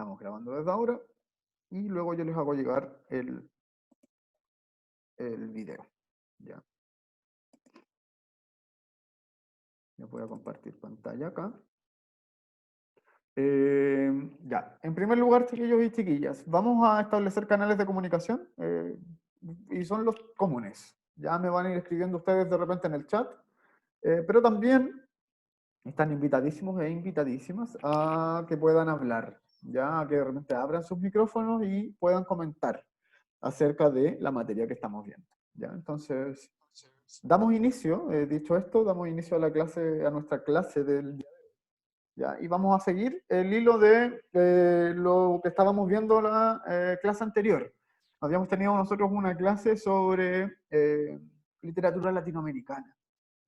estamos grabando desde ahora, y luego yo les hago llegar el video. Ya. Yo voy a compartir pantalla acá. Ya, en primer lugar, chiquillos y chiquillas, vamos a establecer canales de comunicación y son los comunes. Ya me van a ir escribiendo ustedes de repente en el chat, pero también están invitadísimos e invitadísimas a que puedan hablar, ya que de repente abran sus micrófonos y puedan comentar acerca de la materia que estamos viendo. ¿Ya? Entonces, damos inicio, dicho esto, damos inicio a la clase, a nuestra clase del día. ¿Ya? Y vamos a seguir el hilo de lo que estábamos viendo la clase anterior. Habíamos tenido nosotros una clase sobre literatura latinoamericana.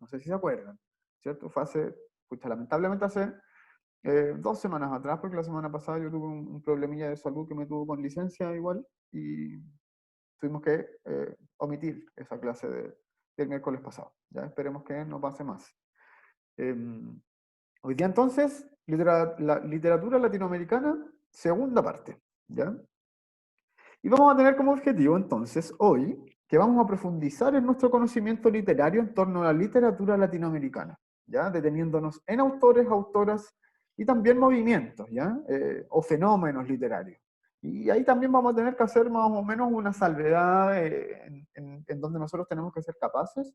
No sé si se acuerdan, ¿cierto? Fue hace, pucha, lamentablemente hace 2 semanas atrás, porque la semana pasada yo tuve un problemilla de salud que me tuvo con licencia igual, y tuvimos que omitir esa clase del miércoles pasado. Ya esperemos que no pase más. Hoy día entonces, la literatura latinoamericana, segunda parte. ¿Ya? Y vamos a tener como objetivo entonces hoy que vamos a profundizar en nuestro conocimiento literario en torno a la literatura latinoamericana, ¿ya? Deteniéndonos en autores, autoras y también movimientos, ¿ya? O fenómenos literarios. Y ahí también vamos a tener que hacer más o menos una salvedad en donde nosotros tenemos que ser capaces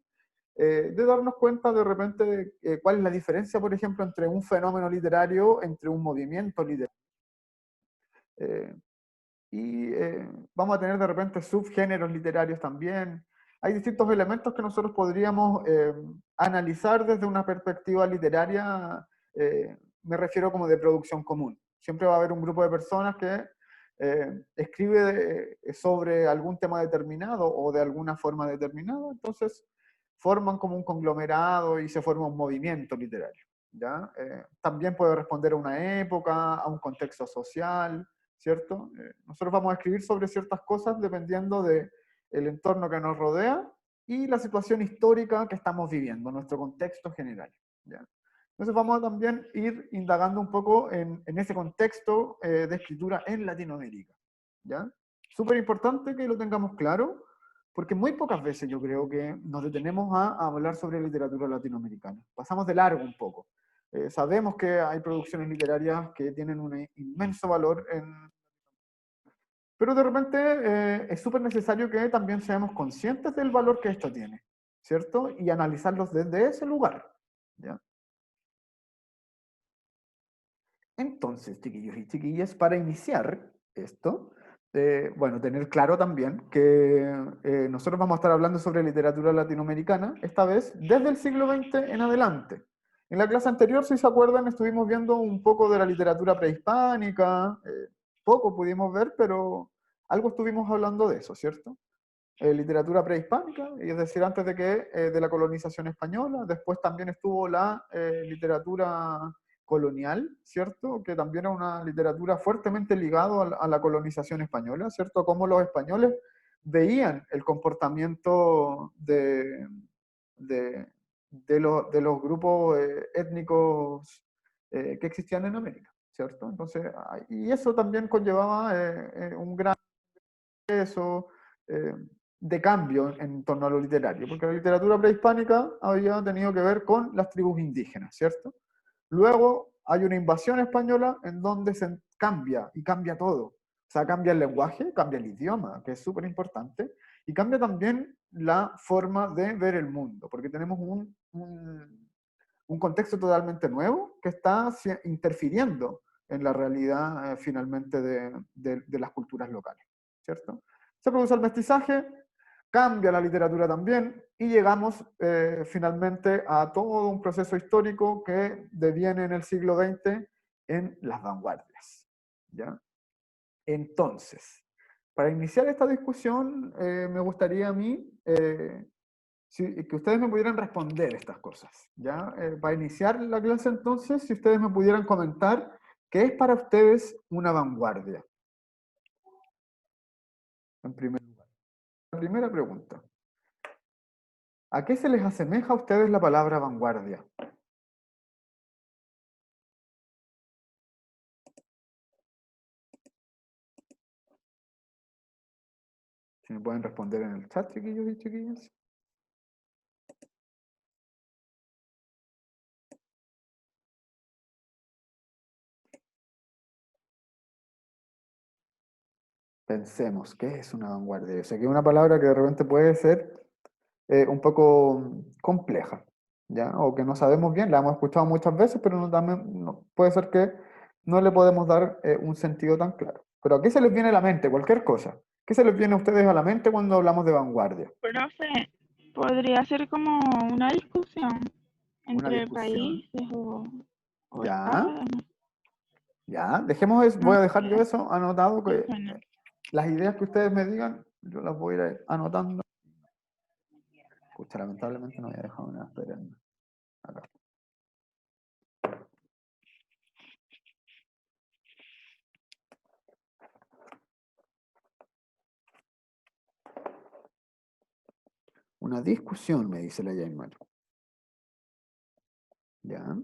de darnos cuenta de repente de cuál es la diferencia, por ejemplo, entre un fenómeno literario, entre un movimiento literario. Y vamos a tener de repente subgéneros literarios también. Hay distintos elementos que nosotros podríamos analizar desde una perspectiva literaria, me refiero como de producción común. Siempre va a haber un grupo de personas que escribe sobre algún tema determinado o de alguna forma determinada, entonces forman como un conglomerado y se forma un movimiento literario. ¿Ya? También puede responder a una época, a un contexto social, ¿cierto? Nosotros vamos a escribir sobre ciertas cosas dependiendo del entorno que nos rodea y la situación histórica que estamos viviendo, nuestro contexto general. ¿Ya? Entonces vamos a también ir indagando un poco en ese contexto de escritura en Latinoamérica. ¿Ya? Súper importante que lo tengamos claro, porque muy pocas veces yo creo que nos detenemos a hablar sobre literatura latinoamericana. Pasamos de largo un poco. Sabemos que hay producciones literarias que tienen un inmenso valor pero de repente es súper necesario que también seamos conscientes del valor que esto tiene, ¿cierto? Y analizarlos desde ese lugar, ¿ya? Entonces, chiquillos y chiquillas, para iniciar esto, bueno, tener claro también que nosotros vamos a estar hablando sobre literatura latinoamericana, esta vez desde el siglo XX en adelante. En la clase anterior, si se acuerdan, estuvimos viendo un poco de la literatura prehispánica, poco pudimos ver, pero algo estuvimos hablando de eso, ¿cierto? Literatura prehispánica, es decir, antes de que de la colonización española. Después también estuvo la literatura colonial, ¿cierto? Que también es una literatura fuertemente ligada a la colonización española, ¿cierto? Cómo los españoles veían el comportamiento de los grupos étnicos que existían en América, ¿cierto? Entonces, y eso también conllevaba un gran peso de cambio en torno a lo literario, porque la literatura prehispánica había tenido que ver con las tribus indígenas, ¿cierto? Luego hay una invasión española en donde se cambia, y cambia todo. O sea, cambia el lenguaje, cambia el idioma, que es súper importante, y cambia también la forma de ver el mundo, porque tenemos un contexto totalmente nuevo que está interfiriendo en la realidad finalmente de las culturas locales, ¿cierto? Se produce el mestizaje, cambia la literatura también y llegamos finalmente a todo un proceso histórico que deviene en el siglo XX en las vanguardias, ¿ya? Entonces, para iniciar esta discusión, me gustaría a mí que ustedes me pudieran responder estas cosas, ¿ya? Para iniciar la clase entonces, si ustedes me pudieran comentar qué es para ustedes una vanguardia, en primer lugar. La primera pregunta. ¿A qué se les asemeja a ustedes la palabra vanguardia? Si me pueden responder en el chat, chiquillos y chiquillas. Pensemos, ¿qué es una vanguardia? Yo sé que es una palabra que de repente puede ser un poco compleja, ¿ya? O que no sabemos bien, la hemos escuchado muchas veces, pero puede ser que no le podemos dar un sentido tan claro. Pero ¿a qué se les viene a la mente? Cualquier cosa. ¿Qué se les viene a ustedes a la mente cuando hablamos de vanguardia? Profe, podría ser como una discusión Una entre discusión. países o Ya, estados, no, ya. Dejemos eso, voy no a dejar yo sé, eso anotado, ¿qué que suena? las ideas que ustedes me digan, yo las voy a ir anotando. Escucha, lamentablemente no había dejado nada esperando. Acá. Una discusión, me dice la Yaimar. Ya.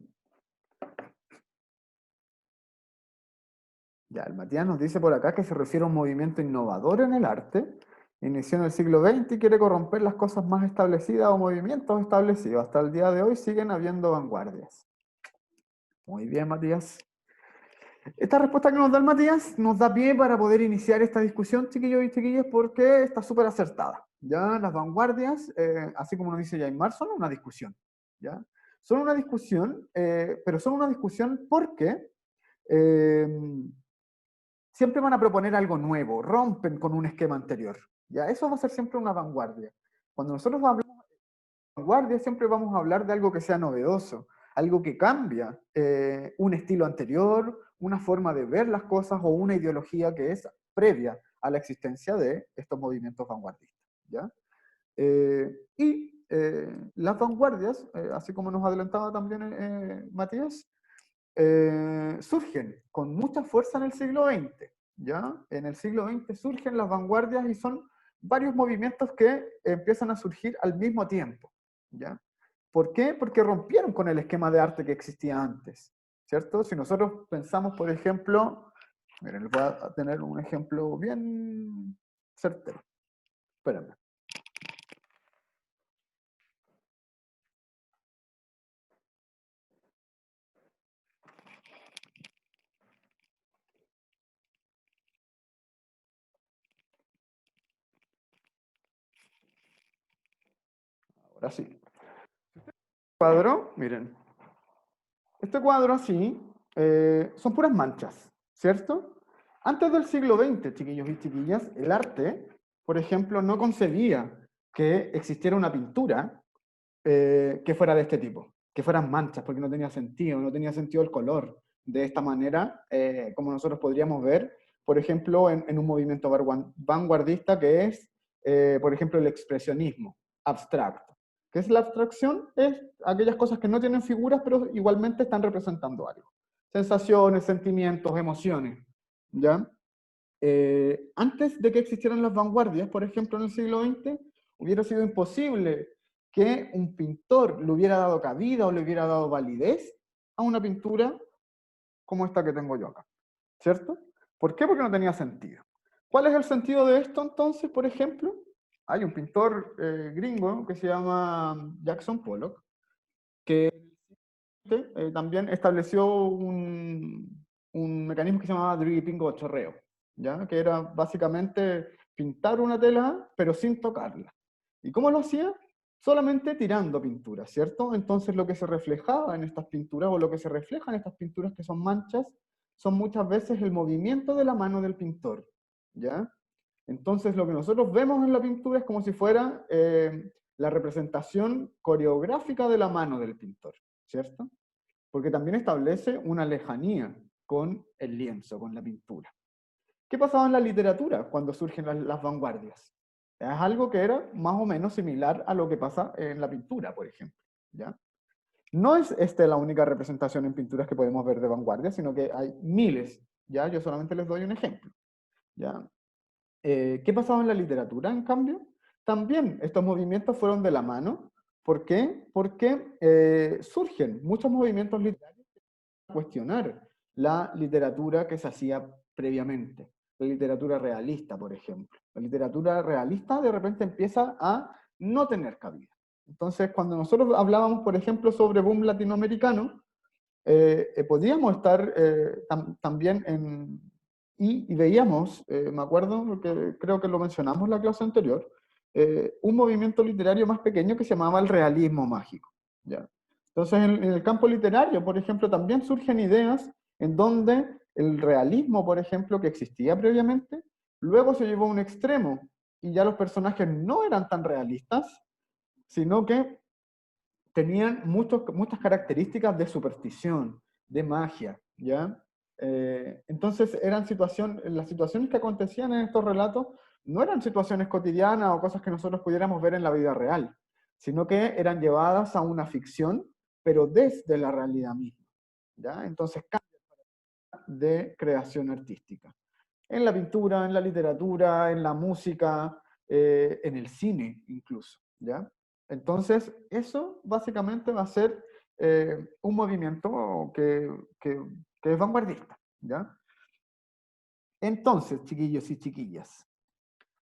Ya, el Matías nos dice por acá que se refiere a un movimiento innovador en el arte. Inició en el siglo XX y quiere corromper las cosas más establecidas o movimientos establecidos. Hasta el día de hoy siguen habiendo vanguardias. Muy bien, Matías. Esta respuesta que nos da el Matías nos da pie para poder iniciar esta discusión, chiquillos y chiquillas, porque está súper acertada. ¿Ya? Las vanguardias, así como nos dice Jaimar, son una discusión. ¿Ya? Son una discusión, pero son una discusión porque siempre van a proponer algo nuevo, rompen con un esquema anterior. ¿Ya? Eso va a ser siempre una vanguardia. Cuando nosotros hablamos de vanguardia, siempre vamos a hablar de algo que sea novedoso, algo que cambia un estilo anterior, una forma de ver las cosas o una ideología que es previa a la existencia de estos movimientos vanguardistas. ¿Ya? Las vanguardias, así como nos adelantaba también Matías, surgen con mucha fuerza en el siglo XX. ¿Ya? En el siglo XX surgen las vanguardias y son varios movimientos que empiezan a surgir al mismo tiempo. ¿Ya? ¿Por qué? Porque rompieron con el esquema de arte que existía antes. ¿Cierto? Si nosotros pensamos, por ejemplo, miren, les voy a tener un ejemplo bien certero. Espérenme. Ahora sí. Cuadro, miren, este cuadro así son puras manchas, ¿cierto? Antes del siglo XX, chiquillos y chiquillas, el arte, por ejemplo, no concebía que existiera una pintura que fuera de este tipo, que fueran manchas, porque no tenía sentido el color de esta manera, como nosotros podríamos ver, por ejemplo, en un movimiento vanguardista que es, por ejemplo, el expresionismo abstracto. ¿Qué es la abstracción? Es aquellas cosas que no tienen figuras, pero igualmente están representando algo. Sensaciones, sentimientos, emociones. ¿Ya? Antes de que existieran las vanguardias, por ejemplo, en el siglo XX, hubiera sido imposible que un pintor le hubiera dado cabida o le hubiera dado validez a una pintura como esta que tengo yo acá. ¿Cierto? ¿Por qué? Porque no tenía sentido. ¿Cuál es el sentido de esto entonces, por ejemplo? Hay un pintor gringo que se llama Jackson Pollock, que también estableció un mecanismo que se llamaba dripping o chorreo, ¿ya? Que era básicamente pintar una tela pero sin tocarla. ¿Y cómo lo hacía? Solamente tirando pintura, ¿cierto? Entonces lo que se reflejaba en estas pinturas o lo que se refleja en estas pinturas que son manchas son muchas veces el movimiento de la mano del pintor, ¿ya? Entonces lo que nosotros vemos en la pintura es como si fuera la representación coreográfica de la mano del pintor, ¿cierto? Porque también establece una lejanía con el lienzo, con la pintura. ¿Qué pasaba en la literatura cuando surgen las vanguardias? Es algo que era más o menos similar a lo que pasa en la pintura, por ejemplo. ¿Ya? No es esta la única representación en pinturas que podemos ver de vanguardia, sino que hay miles. ¿Ya? Yo solamente les doy un ejemplo. ¿Ya? ¿Qué pasaba en la literatura, en cambio? También estos movimientos fueron de la mano. ¿Por qué? Porque surgen muchos movimientos literarios a cuestionar la literatura que se hacía previamente. la literatura realista, por ejemplo. La literatura realista de repente empieza a no tener cabida. Entonces, cuando nosotros hablábamos, por ejemplo, sobre boom latinoamericano, podíamos estar también y veíamos, me acuerdo, que creo que lo mencionamos en la clase anterior, un movimiento literario más pequeño que se llamaba el realismo mágico. ¿Ya? Entonces, en el campo literario, por ejemplo, también surgen ideas en donde el realismo, por ejemplo, que existía previamente, luego se llevó a un extremo y ya los personajes no eran tan realistas, sino que tenían muchas características de superstición, de magia, ¿ya? Entonces las situaciones que acontecían en estos relatos no eran situaciones cotidianas o cosas que nosotros pudiéramos ver en la vida real, sino que eran llevadas a una ficción, pero desde la realidad misma, ¿ya? Entonces, de creación artística. En la pintura, en la literatura, en la música, en el cine incluso, ¿ya? Entonces, eso básicamente va a ser un movimiento que es vanguardista, ¿ya? Entonces, chiquillos y chiquillas,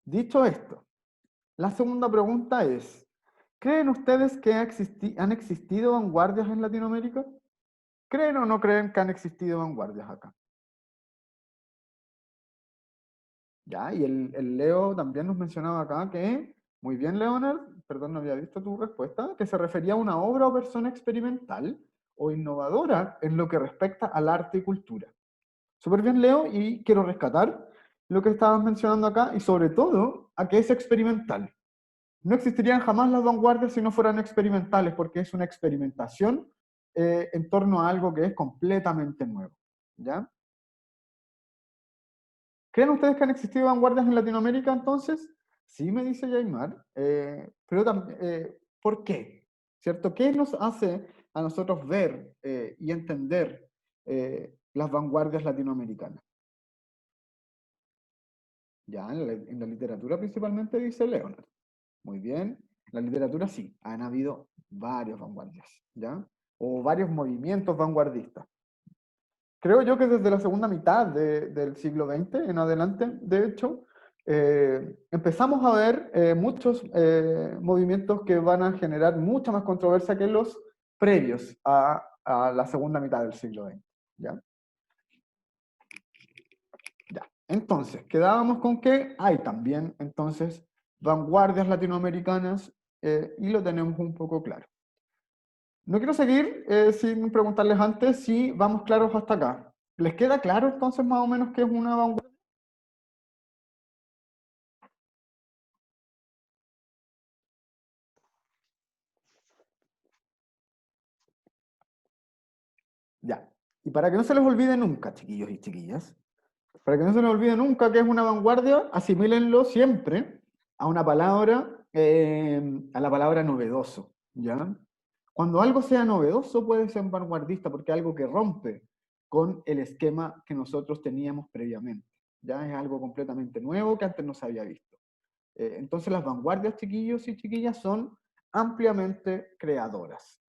dicho esto, la segunda pregunta es, ¿creen ustedes que han existido vanguardias en Latinoamérica? ¿Creen o no creen que han existido vanguardias acá? Ya, y el Leo también nos mencionaba acá que, muy bien, Leonard, perdón, no había visto tu respuesta, que se refería a una obra o persona experimental o innovadora en lo que respecta al arte y cultura. Súper bien, Leo, y quiero rescatar lo que estabas mencionando acá y sobre todo a que es experimental. No existirían jamás las vanguardias si no fueran experimentales, porque es una experimentación en torno a algo que es completamente nuevo. ¿Ya? ¿Creen ustedes que han existido vanguardias en Latinoamérica entonces? Sí, me dice Yaimar, pero también, ¿por qué? ¿Cierto? ¿Qué nos hace a nosotros ver y entender las vanguardias latinoamericanas? Ya, en la literatura principalmente dice Leonard. Muy bien. En la literatura sí, han habido varias vanguardias, ¿ya? O varios movimientos vanguardistas. Creo yo que desde la segunda mitad del siglo XX en adelante, de hecho, empezamos a ver muchos movimientos que van a generar mucha más controversia que los previos a la segunda mitad del siglo XX. ¿Ya? Ya. Entonces, quedábamos con que hay también, entonces, vanguardias latinoamericanas y lo tenemos un poco claro. No quiero seguir sin preguntarles antes si vamos claros hasta acá. ¿Les queda claro entonces más o menos qué es una vanguardia? Ya. Y para que no se les olvide nunca, chiquillos y chiquillas, para que no se les olvide nunca que es una vanguardia, asimílenlo siempre a una palabra, a la palabra novedoso, ¿ya? Cuando algo sea novedoso puede ser vanguardista porque es algo que rompe con el esquema que nosotros teníamos previamente, ¿ya? Es algo completamente nuevo que antes no se había visto. Entonces las vanguardias, chiquillos y chiquillas, son ampliamente creadoras.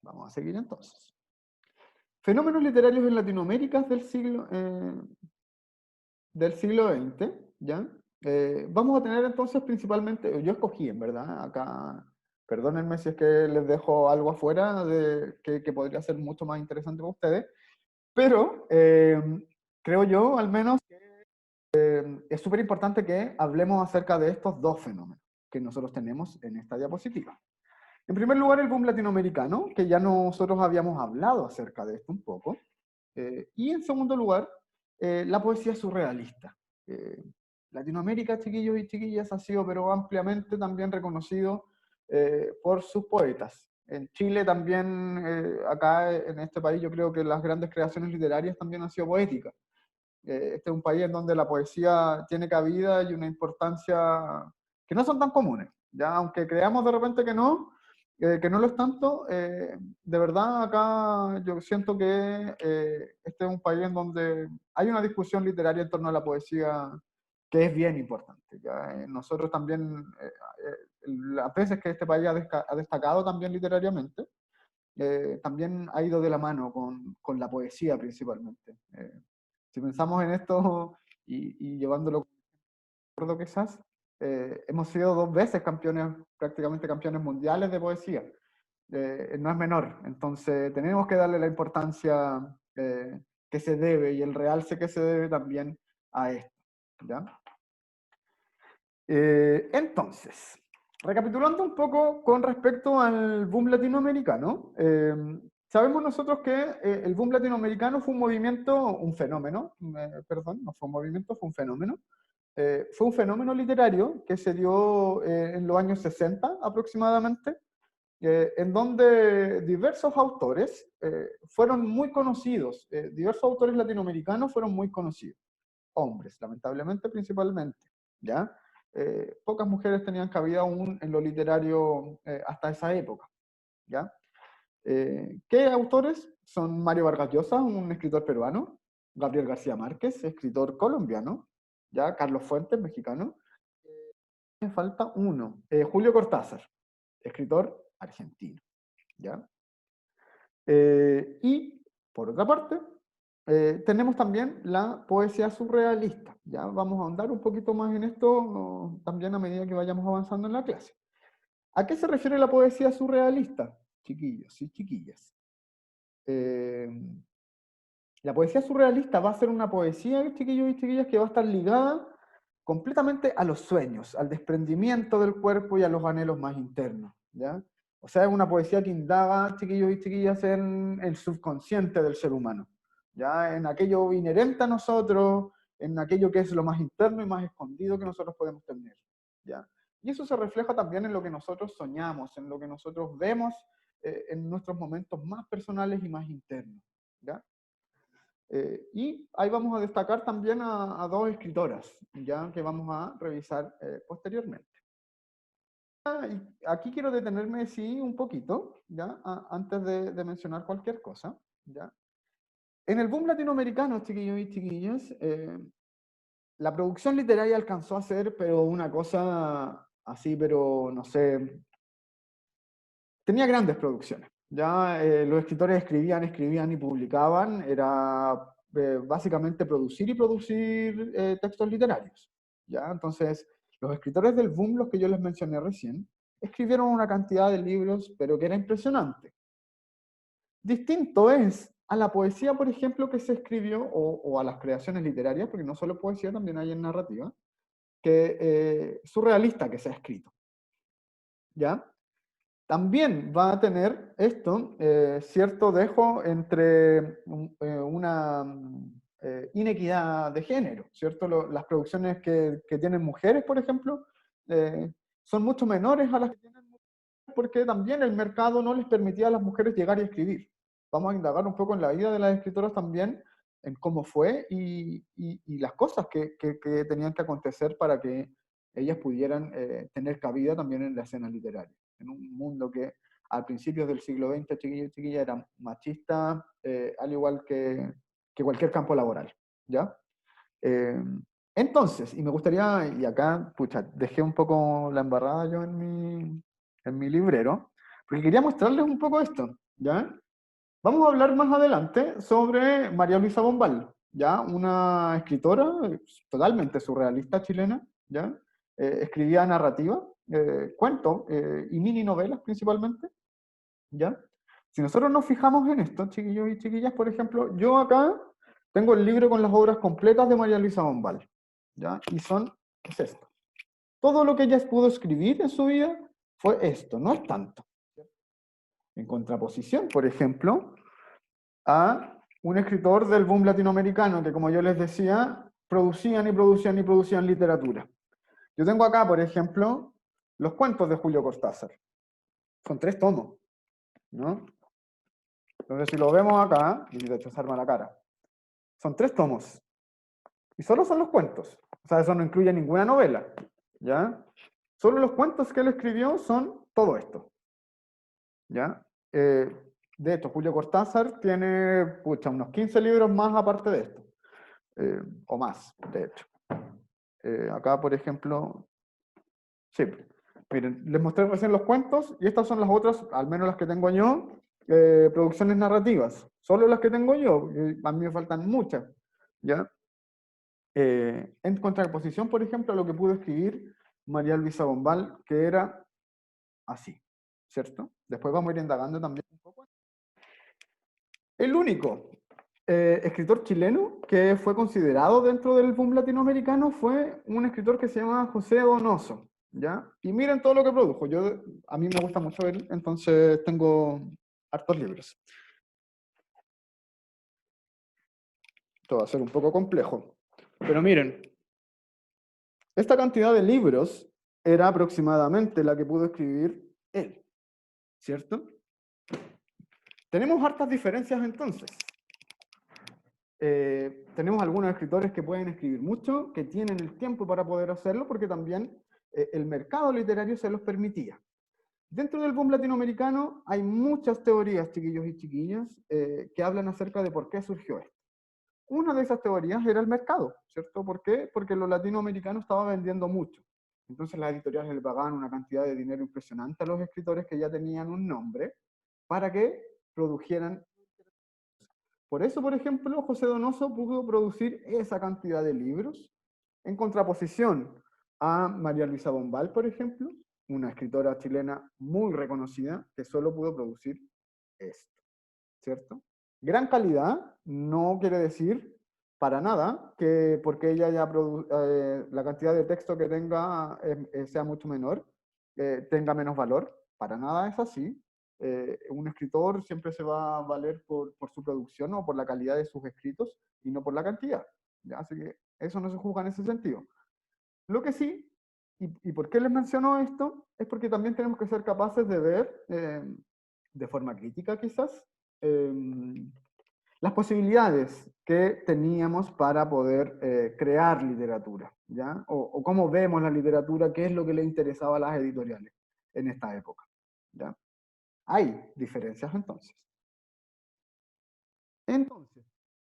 Vamos a seguir entonces. Fenómenos literarios en Latinoamérica del siglo XX, ¿ya? Vamos a tener entonces principalmente, yo escogí en verdad, acá, perdónenme si es que les dejo algo afuera que podría ser mucho más interesante para ustedes, pero creo yo al menos que es súper importante que hablemos acerca de estos dos fenómenos que nosotros tenemos en esta diapositiva. En primer lugar, el boom latinoamericano, que ya nosotros habíamos hablado acerca de esto un poco. Y en segundo lugar, la poesía surrealista. Eh, Latinoamérica, chiquillos y chiquillas, ha sido pero ampliamente también reconocido por sus poetas. En Chile también, acá en este país, yo creo que las grandes creaciones literarias también han sido poéticas. Este es un país en donde la poesía tiene cabida y una importancia que no son tan comunes. Ya, aunque creamos de repente que no lo es tanto, de verdad acá yo siento que este es un país en donde hay una discusión literaria en torno a la poesía que es bien importante. ¿Ya? Nosotros también, las veces que este país ha destacado también literariamente, también ha ido de la mano con la poesía principalmente. Si pensamos en esto y llevándolo, recuerdo quizás, hemos sido 2 veces campeones, prácticamente campeones mundiales de poesía. No es menor, entonces tenemos que darle la importancia que se debe y el realce que se debe también a esto, ¿ya? Entonces, recapitulando un poco con respecto al boom latinoamericano, sabemos nosotros que el boom latinoamericano fue un movimiento, un fenómeno, perdón, no fue un movimiento, fue un fenómeno. Fue un fenómeno literario que se dio en los años 60 aproximadamente, en donde diversos autores fueron muy conocidos, diversos autores latinoamericanos fueron muy conocidos, hombres, lamentablemente principalmente, ¿ya? Pocas mujeres tenían cabida aún en lo literario hasta esa época, ¿ya? ¿Qué autores? Son Mario Vargas Llosa, un escritor peruano, Gabriel García Márquez, escritor colombiano, ¿ya? Carlos Fuentes, mexicano. Me falta uno, Julio Cortázar, escritor argentino, ¿ya? Y, por otra parte, tenemos también la poesía surrealista. Ya vamos a ahondar un poquito más en esto también a medida que vayamos avanzando en la clase. ¿A qué se refiere la poesía surrealista, chiquillos y chiquillas? La poesía surrealista va a ser una poesía, chiquillos y chiquillas, que va a estar ligada completamente a los sueños, al desprendimiento del cuerpo y a los anhelos más internos, ¿ya? O sea, es una poesía que indaga, chiquillos y chiquillas, en el subconsciente del ser humano, ¿ya? En aquello inherente a nosotros, en aquello que es lo más interno y más escondido que nosotros podemos tener, ¿ya? Y eso se refleja también en lo que nosotros soñamos, en lo que nosotros vemos en nuestros momentos más personales y más internos, ¿ya? Y ahí vamos a destacar también a 2 escritoras, ya que vamos a revisar posteriormente. Y aquí quiero detenerme, sí, un poquito, ya, antes de mencionar cualquier cosa, ya. En el boom latinoamericano, chiquillos y chiquillas, la producción literaria alcanzó a ser, pero una cosa así, pero no sé, tenía grandes producciones. Ya los escritores escribían y publicaban, era básicamente producir y producir textos literarios. ¿Ya? Entonces, los escritores del boom, los que yo les mencioné recién, escribieron una cantidad de libros, pero que era impresionante. Distinto es a la poesía, por ejemplo, que se escribió, o a las creaciones literarias, porque no solo poesía, también hay en narrativa, que surrealista que se ha escrito. ¿Ya? También va a tener esto cierto dejo entre una inequidad de género, ¿cierto? Las producciones que tienen mujeres, por ejemplo, son mucho menores a las que tienen mujeres porque también el mercado no les permitía a las mujeres llegar y escribir. Vamos a indagar un poco en la vida de las escritoras también, en cómo fue y las cosas que tenían que acontecer para que ellas pudieran tener cabida también en la escena literaria en un mundo que al principios del siglo XX, chiquillos y chiquillas, era machista, al igual que cualquier campo laboral, ¿ya? Entonces, y me gustaría, y acá, pucha, dejé un poco la embarrada yo en mi librero, porque quería mostrarles un poco esto, ¿ya? Vamos a hablar más adelante sobre María Luisa Bombal, ¿ya? Una escritora totalmente surrealista chilena, ¿ya? Escribía narrativa, cuentos y mini novelas principalmente, ¿ya? Si nosotros nos fijamos en esto, chiquillos y chiquillas, por ejemplo, yo acá tengo el libro con las obras completas de María Luisa Bombal, ¿ya? Y son, ¿qué es esto? Todo lo que ella pudo escribir en su vida fue esto, no es tanto. En contraposición, por ejemplo, a un escritor del boom latinoamericano que, como yo les decía, producían y producían y producían literatura. Yo tengo acá, por ejemplo, los cuentos de Julio Cortázar. Son 3 tomos, ¿no? Entonces, si lo vemos acá, y de hecho se arma la cara, son 3 tomos. Y solo son los cuentos. O sea, eso no incluye ninguna novela, ¿ya? Solo los cuentos que él escribió son todo esto, ¿ya? De hecho, Julio Cortázar tiene, pucha, unos 15 libros más aparte de esto. O más, de hecho. Acá, por ejemplo, sí, miren, les mostré recién los cuentos y estas son las otras, al menos las que tengo yo, producciones narrativas. Solo las que tengo yo, a mí me faltan muchas. ¿ya? En contraposición, por ejemplo, a lo que pudo escribir María Luisa Bombal, que era así, ¿cierto? Después vamos a ir indagando también un poco. El único escritor chileno que fue considerado dentro del boom latinoamericano fue un escritor que se llama José Donoso, ¿ya? Y miren todo lo que produjo. A mí me gusta mucho él, entonces tengo hartos libros. Esto va a ser un poco complejo, pero miren, esta cantidad de libros era aproximadamente la que pudo escribir él, ¿cierto? Tenemos hartas diferencias entonces. Tenemos algunos escritores que pueden escribir mucho, que tienen el tiempo para poder hacerlo, porque también el mercado literario se los permitía. Dentro del boom latinoamericano hay muchas teorías, chiquillos y chiquillas, que hablan acerca de por qué surgió esto. Una de esas teorías era el mercado, ¿cierto? ¿Por qué? Porque los latinoamericanos estaban vendiendo mucho. Entonces las editoriales le pagaban una cantidad de dinero impresionante a los escritores que ya tenían un nombre para que produjeran. Por eso, por ejemplo, José Donoso pudo producir esa cantidad de libros, en contraposición a María Luisa Bombal, por ejemplo, una escritora chilena muy reconocida, que solo pudo producir esto, ¿cierto? Gran calidad no quiere decir para nada que porque ella ya la cantidad de texto que tenga sea mucho menor, tenga menos valor. Para nada es así. Un escritor siempre se va a valer por su producción o por la calidad de sus escritos y no por la cantidad, ¿ya? Así que eso no se juzga en ese sentido. Lo que sí, y por qué les menciono esto, es porque también tenemos que ser capaces de ver, de forma crítica quizás, las posibilidades que teníamos para poder crear literatura, ¿ya? O cómo vemos la literatura, qué es lo que le interesaba a las editoriales en esta época, ¿ya? Hay diferencias entonces. Entonces,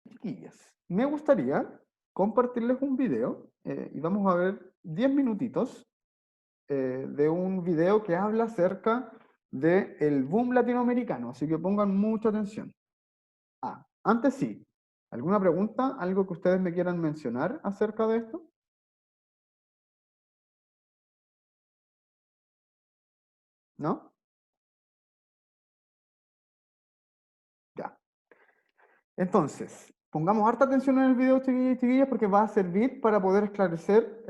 chiquillas, me gustaría compartirles un video y vamos a ver 10 minutitos de un video que habla acerca del boom latinoamericano, así que pongan mucha atención. Antes sí, ¿alguna pregunta? ¿Algo que ustedes me quieran mencionar acerca de esto? ¿No? Ya. Entonces, pongamos harta atención en el video, chiquillos y chiquillas, porque va a servir para poder esclarecer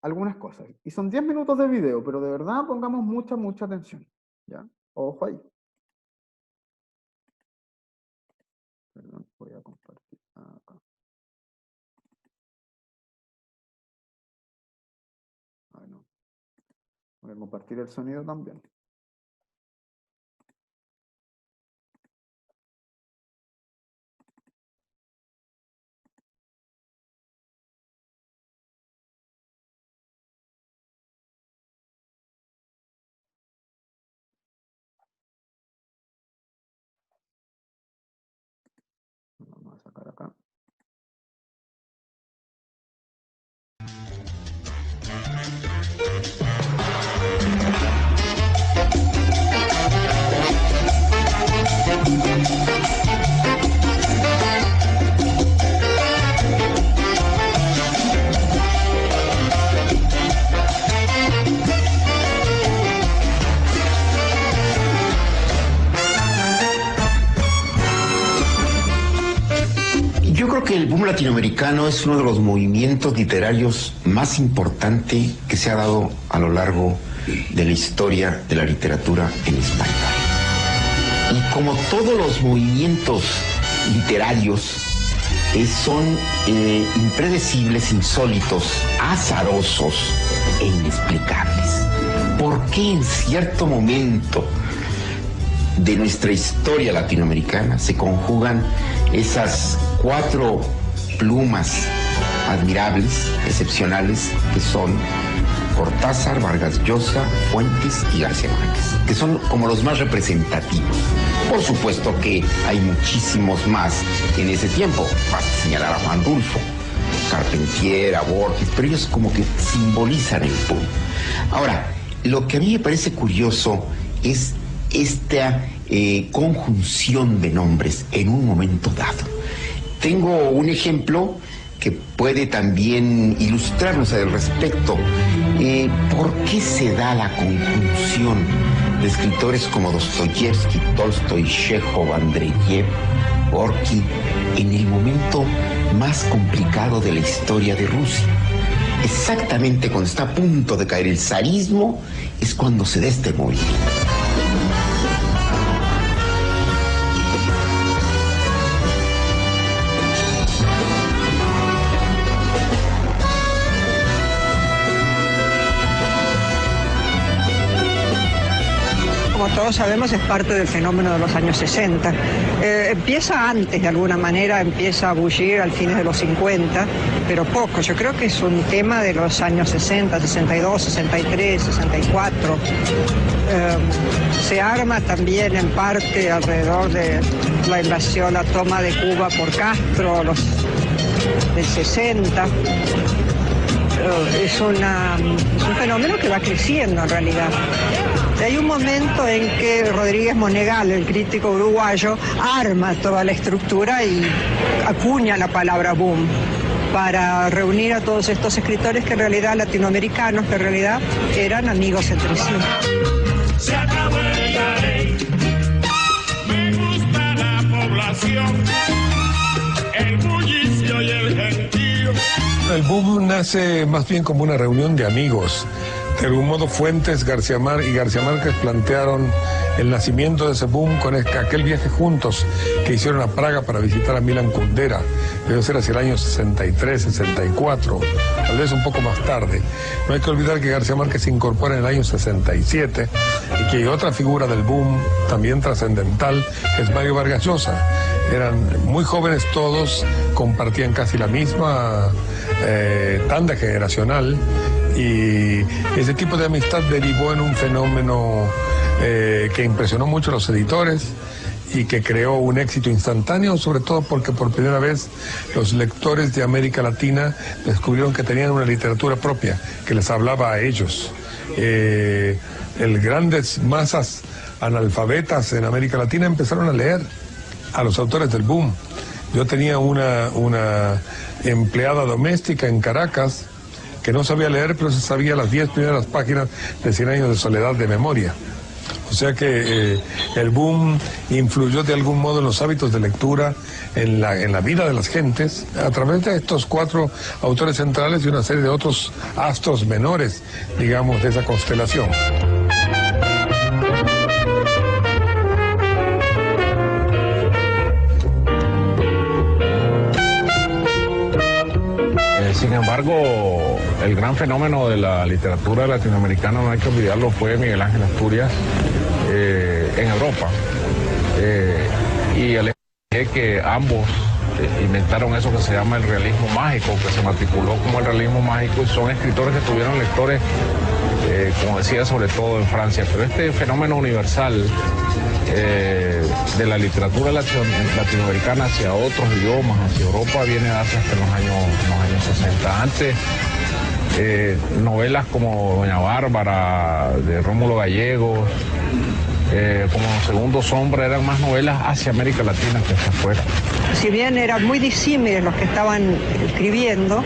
algunas cosas. Y son 10 minutos de video, pero de verdad pongamos mucha atención. ¿Ya? Ojo ahí. Perdón, voy a compartir acá. No. Voy a compartir el sonido también. Vamos a sacar acá. Yo creo que el boom latinoamericano es uno de los movimientos literarios más importantes que se ha dado a lo largo de la historia de la literatura en español. Y como todos los movimientos literarios son impredecibles, insólitos, azarosos e inexplicables. ¿Por qué en cierto momento de nuestra historia latinoamericana se conjugan esas 4 plumas admirables, excepcionales, que son Cortázar, Vargas Llosa, Fuentes y García Márquez, que son como los más representativos? Por supuesto que hay muchísimos más en ese tiempo. Basta señalar a Juan Rulfo, Carpentier, a Borges, pero ellos como que simbolizan el boom. Ahora, lo que a mí me parece curioso es esta conjunción de nombres en un momento dado. Tengo un ejemplo que puede también ilustrarnos al respecto. ¿Por qué se da la conjunción de escritores como Dostoyevsky, Tolstoy, Chekhov, Andreyev, Gorky en el momento más complicado de la historia de Rusia? Exactamente cuando está a punto de caer el zarismo es cuando se da este movimiento. Como todos sabemos, es parte del fenómeno de los años 60. Empieza antes, de alguna manera, empieza a bullir al fines de los 50, pero poco. Yo creo que es un tema de los años 60, 62, 63, 64. Se arma también en parte alrededor de la invasión, la toma de Cuba por Castro, del 60. Es un fenómeno que va creciendo en realidad. Hay un momento en que Rodríguez Monegal, el crítico uruguayo, arma toda la estructura y acuña la palabra boom para reunir a todos estos escritores que en realidad latinoamericanos, que en realidad eran amigos entre sí. Se acabó la ley, me gusta la población, el bullicio y el gentío. El boom nace más bien como una reunión de amigos. De algún modo Fuentes, García Márquez plantearon el nacimiento de ese boom con aquel viaje juntos que hicieron a Praga para visitar a Milan Kundera. Debe ser hacia el año 63, 64, tal vez un poco más tarde. No hay que olvidar que García Márquez se incorpora en el año 67 y que hay otra figura del boom también trascendental, es Mario Vargas Llosa. Eran muy jóvenes todos, compartían casi la misma tanda generacional. Y ese tipo de amistad derivó en un fenómeno que impresionó mucho a los editores y que creó un éxito instantáneo, sobre todo porque por primera vez los lectores de América Latina descubrieron que tenían una literatura propia, que les hablaba a ellos. Grandes masas analfabetas en América Latina empezaron a leer a los autores del boom. Yo tenía una empleada doméstica en Caracas que no sabía leer, pero se sabía las 10 primeras páginas de 100 años de soledad de memoria. O sea que el boom influyó de algún modo en los hábitos de lectura, en la vida de las gentes, a través de estos 4 autores centrales y una serie de otros astros menores, digamos, de esa constelación. Sin embargo, el gran fenómeno de la literatura latinoamericana, no hay que olvidarlo, fue Miguel Ángel Asturias en Europa. Y el hecho es que ambos inventaron eso que se llama el realismo mágico, que se matriculó como el realismo mágico, y son escritores que tuvieron lectores, como decía, sobre todo en Francia. Pero este fenómeno universal de la literatura latinoamericana hacia otros idiomas, hacia Europa, viene a darse hasta los años 60. Antes, novelas como Doña Bárbara, de Rómulo Gallegos, como Segundo Sombra, eran más novelas hacia América Latina que hacia afuera. Si bien eran muy disímiles los que estaban escribiendo,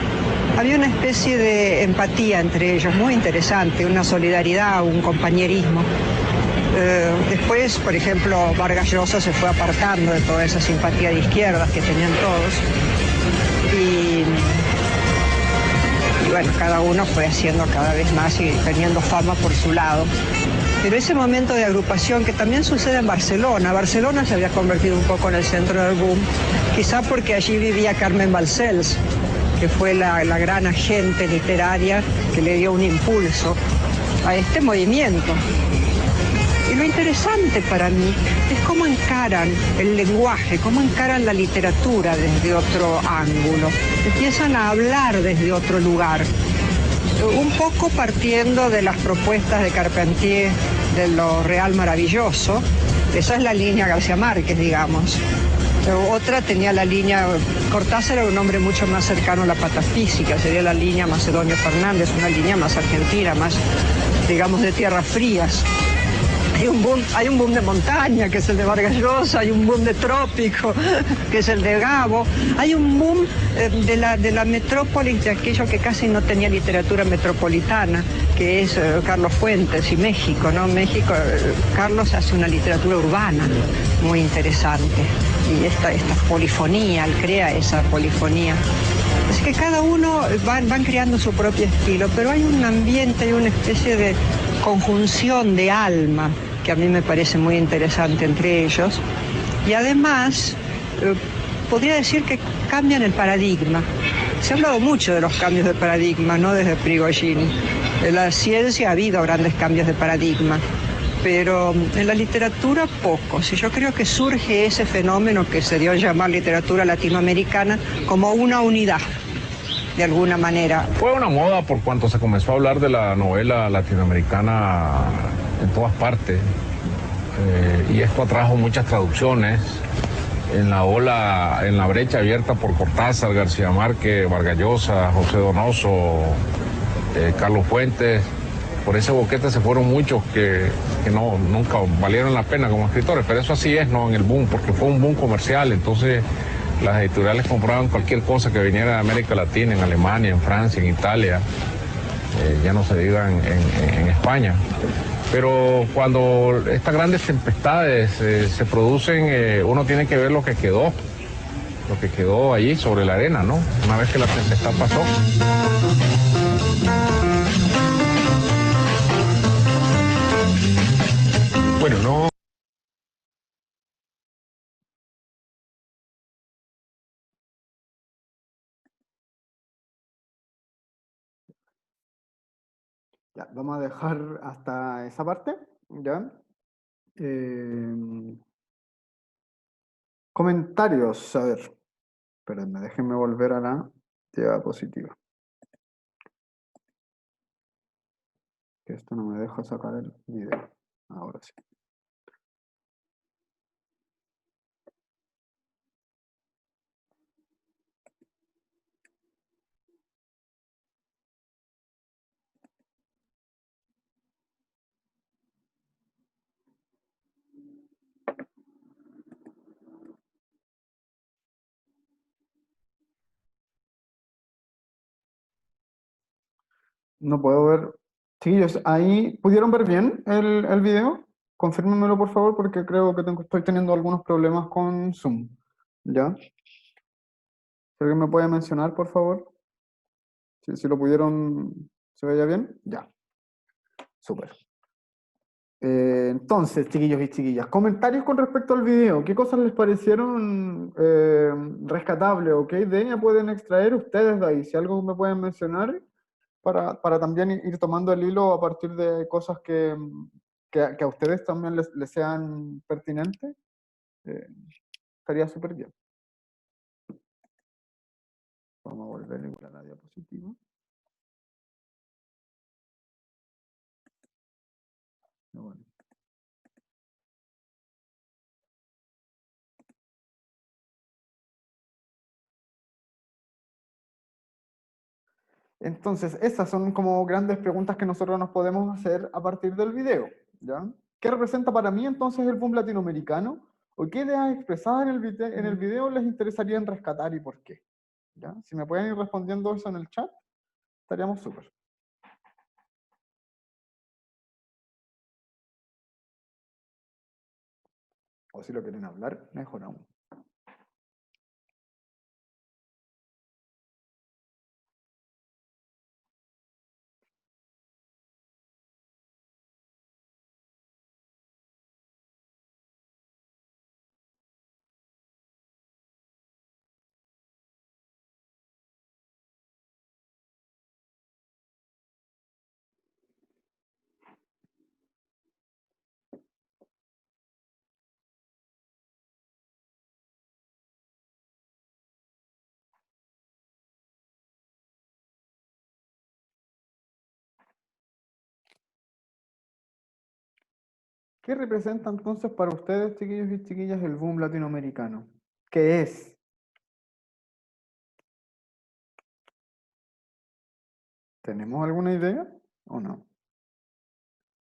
había una especie de empatía entre ellos, muy interesante, una solidaridad, un compañerismo. Después, por ejemplo, Vargas Llosa se fue apartando de toda esa simpatía de izquierdas que tenían todos. Y bueno, cada uno fue haciendo cada vez más y teniendo fama por su lado. Pero ese momento de agrupación que también sucede en Barcelona. Barcelona se había convertido un poco en el centro del boom, quizá porque allí vivía Carmen Balcells, que fue la gran agente literaria que le dio un impulso a este movimiento. Y lo interesante para mí es cómo encaran el lenguaje, cómo encaran la literatura desde otro ángulo. Empiezan a hablar desde otro lugar, un poco partiendo de las propuestas de Carpentier de lo real maravilloso. Esa es la línea García Márquez, digamos. Otra tenía la línea, Cortázar era un hombre mucho más cercano a la patafísica, sería la línea Macedonio Fernández, una línea más argentina, más, digamos, de tierras frías. Hay un boom de montaña, que es el de Vargas Llosa, hay un boom de trópico, que es el de Gabo, hay un boom de la metrópolis, de aquello que casi no tenía literatura metropolitana, que es Carlos Fuentes y México, ¿no? México, Carlos hace una literatura urbana muy interesante, y esta polifonía, él crea esa polifonía. Así que cada uno van creando su propio estilo, pero hay un ambiente, hay una especie de conjunción de alma que a mí me parece muy interesante entre ellos. Y además, podría decir que cambian el paradigma. Se ha hablado mucho de los cambios de paradigma, ¿no? Desde Prigogine. En la ciencia ha habido grandes cambios de paradigma, pero en la literatura pocos. Y yo creo que surge ese fenómeno que se dio a llamar literatura latinoamericana como una unidad, de alguna manera. Fue una moda por cuanto se comenzó a hablar de la novela latinoamericana en todas partes, y esto atrajo muchas traducciones en la ola, en la brecha abierta por Cortázar, García Márquez, Vargas Llosa, José Donoso, Carlos Fuentes. Por ese boquete se fueron muchos que nunca valieron la pena como escritores, pero eso así es, ¿no? En el boom, porque fue un boom comercial, entonces las editoriales compraban cualquier cosa que viniera de América Latina, en Alemania, en Francia, en Italia, ya no se diga en España. Pero cuando estas grandes tempestades se producen, uno tiene que ver lo que quedó allí sobre la arena, ¿no? Una vez que la tempestad pasó. Bueno, no. Ya, vamos a dejar hasta esa parte, ¿ya? Comentarios, a ver. Espérenme, déjenme volver a la diapositiva. Que esto no me deja sacar el video. Ahora sí. No puedo ver. Chiquillos, ¿ahí pudieron ver bien el video? Confírmenmelo por favor, porque creo que estoy teniendo algunos problemas con Zoom. ¿Ya? Si alguien me puede mencionar, por favor. Si lo pudieron, ¿se veía bien? Ya. Súper. Entonces, chiquillos y chiquillas, comentarios con respecto al video. ¿Qué cosas les parecieron rescatables o qué idea pueden extraer ustedes de ahí? Si algo me pueden mencionar para también ir tomando el hilo a partir de cosas que a ustedes también les sean pertinentes, estaría súper bien. Vamos a volver igual a la diapositiva. Bueno. Entonces, esas son como grandes preguntas que nosotros nos podemos hacer a partir del video, ¿ya? ¿Qué representa para mí entonces el boom latinoamericano? ¿O qué ideas expresadas en el video les interesaría rescatar y por qué? ¿Ya? Si me pueden ir respondiendo eso en el chat, estaríamos súper. O si lo quieren hablar, mejor aún. ¿Qué representa entonces para ustedes, chiquillos y chiquillas, el boom latinoamericano? ¿Qué es? ¿Tenemos alguna idea o no?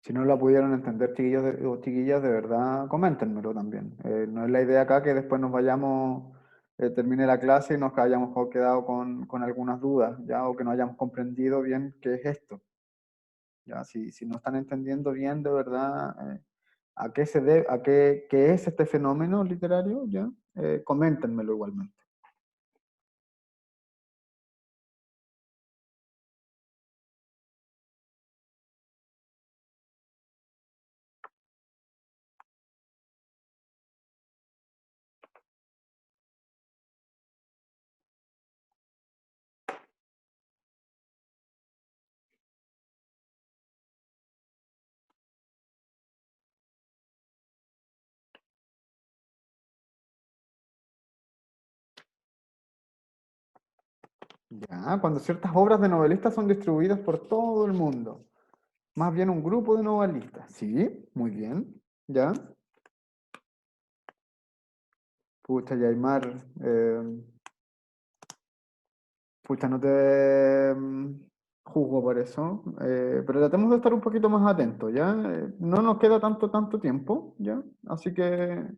Si no la pudieron entender, chiquillos o chiquillas, de verdad, coméntenmelo también. No es la idea acá que después nos vayamos, termine la clase y nos hayamos quedado con algunas dudas, ¿ya? O que no hayamos comprendido bien qué es esto. ¿Ya? Si no están entendiendo bien de verdad a qué se debe, qué es este fenómeno literario, ¿ya? Coméntenmelo igualmente. Ya, cuando ciertas obras de novelistas son distribuidas por todo el mundo. Más bien un grupo de novelistas. Sí, muy bien. ¿Ya? Pucha, Yaimar. Pucha, no te juzgo por eso. Pero tratemos de estar un poquito más atentos, ¿ya? No nos queda tanto tiempo, ¿ya? Así que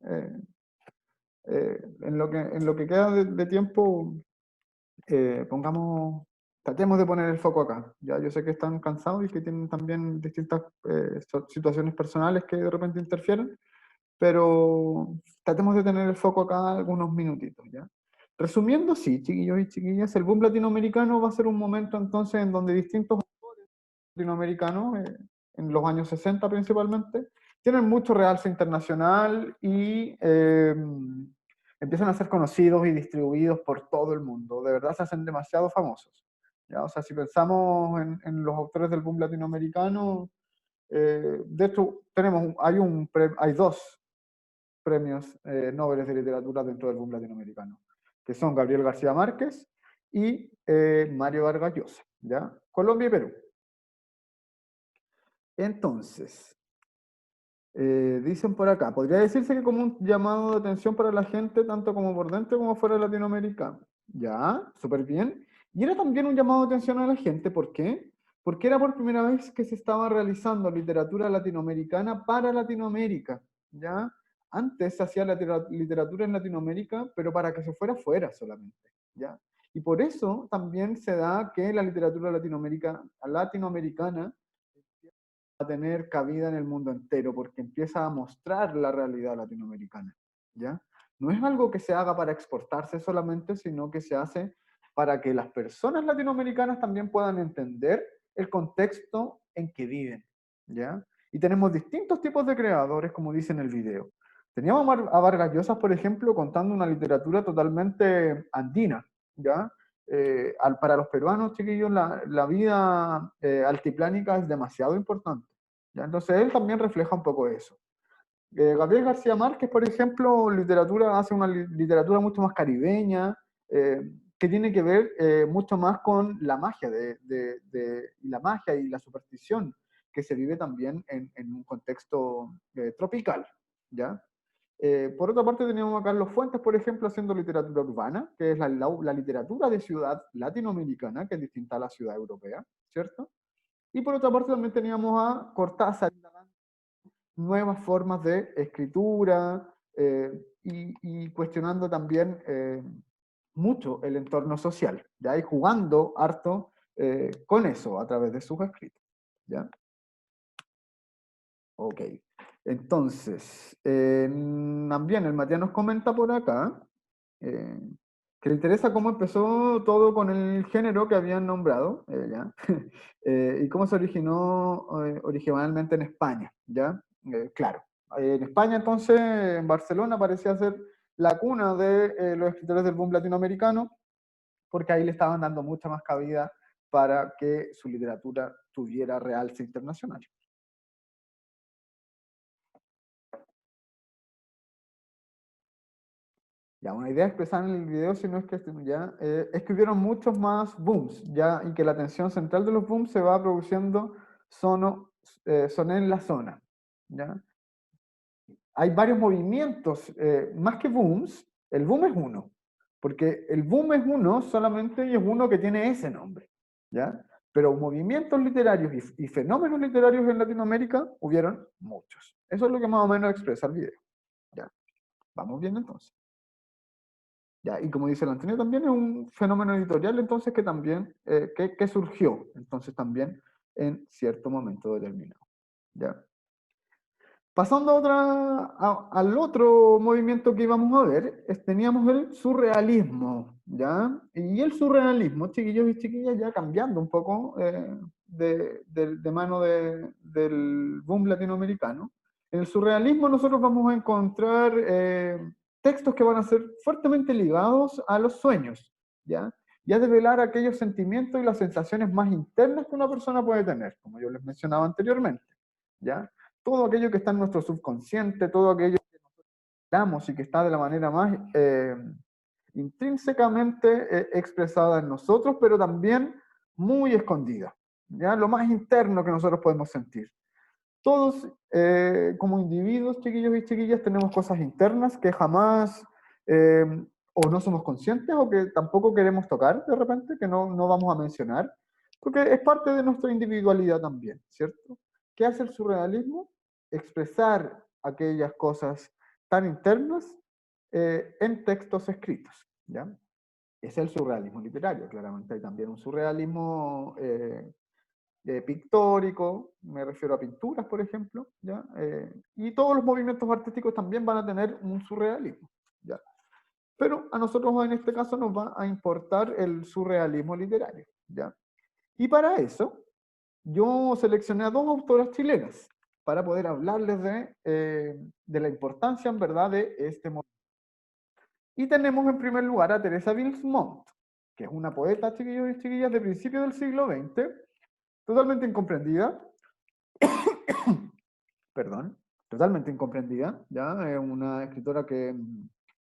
en lo que queda de tiempo, tratemos de poner el foco acá. Ya, yo sé que están cansados y que tienen también distintas situaciones personales que de repente interfieren, pero tratemos de tener el foco acá algunos minutitos, ¿ya? Resumiendo, sí, chiquillos y chiquillas, el boom latinoamericano va a ser un momento entonces en donde distintos autores latinoamericanos, en los años 60 principalmente, tienen mucho realce internacional y empiezan a ser conocidos y distribuidos por todo el mundo. De verdad se hacen demasiado famosos. ¿Ya? O sea, si pensamos en los autores del boom latinoamericano, de hecho hay dos premios Nobel de literatura dentro del boom latinoamericano, que son Gabriel García Márquez y Mario Vargas Llosa, ¿ya? Colombia y Perú. Entonces, dicen por acá, podría decirse que como un llamado de atención para la gente, tanto como por dentro como fuera de Latinoamérica. Ya, súper bien. Y era también un llamado de atención a la gente, ¿por qué? Porque era por primera vez que se estaba realizando literatura latinoamericana para Latinoamérica, ¿ya? Antes se hacía literatura en Latinoamérica, pero para que se fuera fuera solamente, ¿ya? Y por eso también se da que la literatura latinoamericana a tener cabida en el mundo entero, porque empieza a mostrar la realidad latinoamericana, ¿ya? No es algo que se haga para exportarse solamente, sino que se hace para que las personas latinoamericanas también puedan entender el contexto en que viven, ¿ya? Y tenemos distintos tipos de creadores, como dice en el video. Teníamos a Vargas Llosa, por ejemplo, contando una literatura totalmente andina, ¿ya? Para los peruanos, chiquillos, la vida altiplánica es demasiado importante, ¿ya? Entonces él también refleja un poco eso. Gabriel García Márquez, por ejemplo, hace una literatura mucho más caribeña, que tiene que ver mucho más con la magia, la magia y la superstición que se vive también en un contexto tropical, ¿ya? Por otra parte teníamos a Carlos Fuentes, por ejemplo, haciendo literatura urbana, que es la literatura de ciudad latinoamericana, que es distinta a la ciudad europea, ¿cierto? Y por otra parte también teníamos a Cortázar, nuevas formas de escritura y cuestionando también mucho el entorno social, ¿ya? Y jugando harto con eso a través de sus escritos, ¿ya? Ok. Entonces, también el Matías nos comenta por acá que le interesa cómo empezó todo con el género que habían nombrado, ¿ya? Y cómo se originó originalmente en España, ¿ya? Claro. En España, entonces, en Barcelona parecía ser la cuna de los escritores del boom latinoamericano, porque ahí le estaban dando mucha más cabida para que su literatura tuviera realce internacional. Ya, una idea expresada en el video, si no es que ya, es que hubieron muchos más booms, ya, y que la atención central de los booms se va produciendo son en la zona, ya. Hay varios movimientos, más que booms, el boom es uno, porque el boom es uno solamente y es uno que tiene ese nombre, ya. pero movimientos literarios y fenómenos literarios en Latinoamérica hubieron muchos. Eso es lo que más o menos expresa el video. Ya, vamos viendo entonces. Ya, y como dice el Antonio, también es un fenómeno editorial, entonces, que también, que surgió, entonces, también en cierto momento determinado. ¿Ya? Pasando al otro movimiento que íbamos a ver, teníamos el surrealismo, ¿ya? Y el surrealismo, chiquillos y chiquillas, ya cambiando un poco de mano del boom latinoamericano. En el surrealismo nosotros vamos a encontrar textos que van a ser fuertemente ligados a los sueños, ¿ya? Y a develar aquellos sentimientos y las sensaciones más internas que una persona puede tener, como yo les mencionaba anteriormente, ¿ya? Todo aquello que está en nuestro subconsciente, todo aquello que nosotros damos y que está de la manera más intrínsecamente expresada en nosotros, pero también muy escondida, ¿ya? Lo más interno que nosotros podemos sentir. Todos, como individuos, chiquillos y chiquillas, tenemos cosas internas que jamás o no somos conscientes o que tampoco queremos tocar de repente, que no vamos a mencionar, porque es parte de nuestra individualidad también, ¿cierto? ¿Qué hace el surrealismo? Expresar aquellas cosas tan internas en textos escritos, ¿ya? Es el surrealismo literario, claramente hay también un surrealismo pictórico, me refiero a pinturas, por ejemplo, ¿ya? Y todos los movimientos artísticos también van a tener un surrealismo, ¿ya? Pero a nosotros en este caso nos va a importar el surrealismo literario, ¿ya? Y para eso, yo seleccioné a dos autoras chilenas para poder hablarles de la importancia, en verdad, de este movimiento. Y tenemos en primer lugar a Teresa Bilsmont, que es una poeta, chiquillos y chiquillas, de principios del siglo XX, totalmente incomprendida, perdón, totalmente incomprendida, ¿ya? Es una escritora que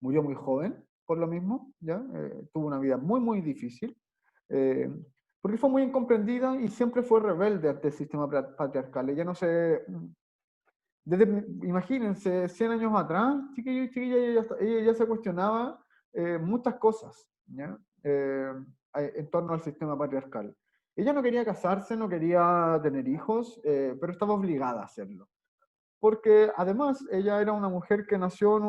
murió muy joven, por lo mismo, ¿ya? Tuvo una vida muy, muy difícil, porque fue muy incomprendida y siempre fue rebelde ante el sistema patriarcal. Ella no se... imagínense, 100 años atrás, chiquillos y chiquillas, ella ya se cuestionaba muchas cosas, ¿ya? En torno al sistema patriarcal. Ella no quería casarse, no quería tener hijos, pero estaba obligada a hacerlo. Porque además ella era una mujer que nació en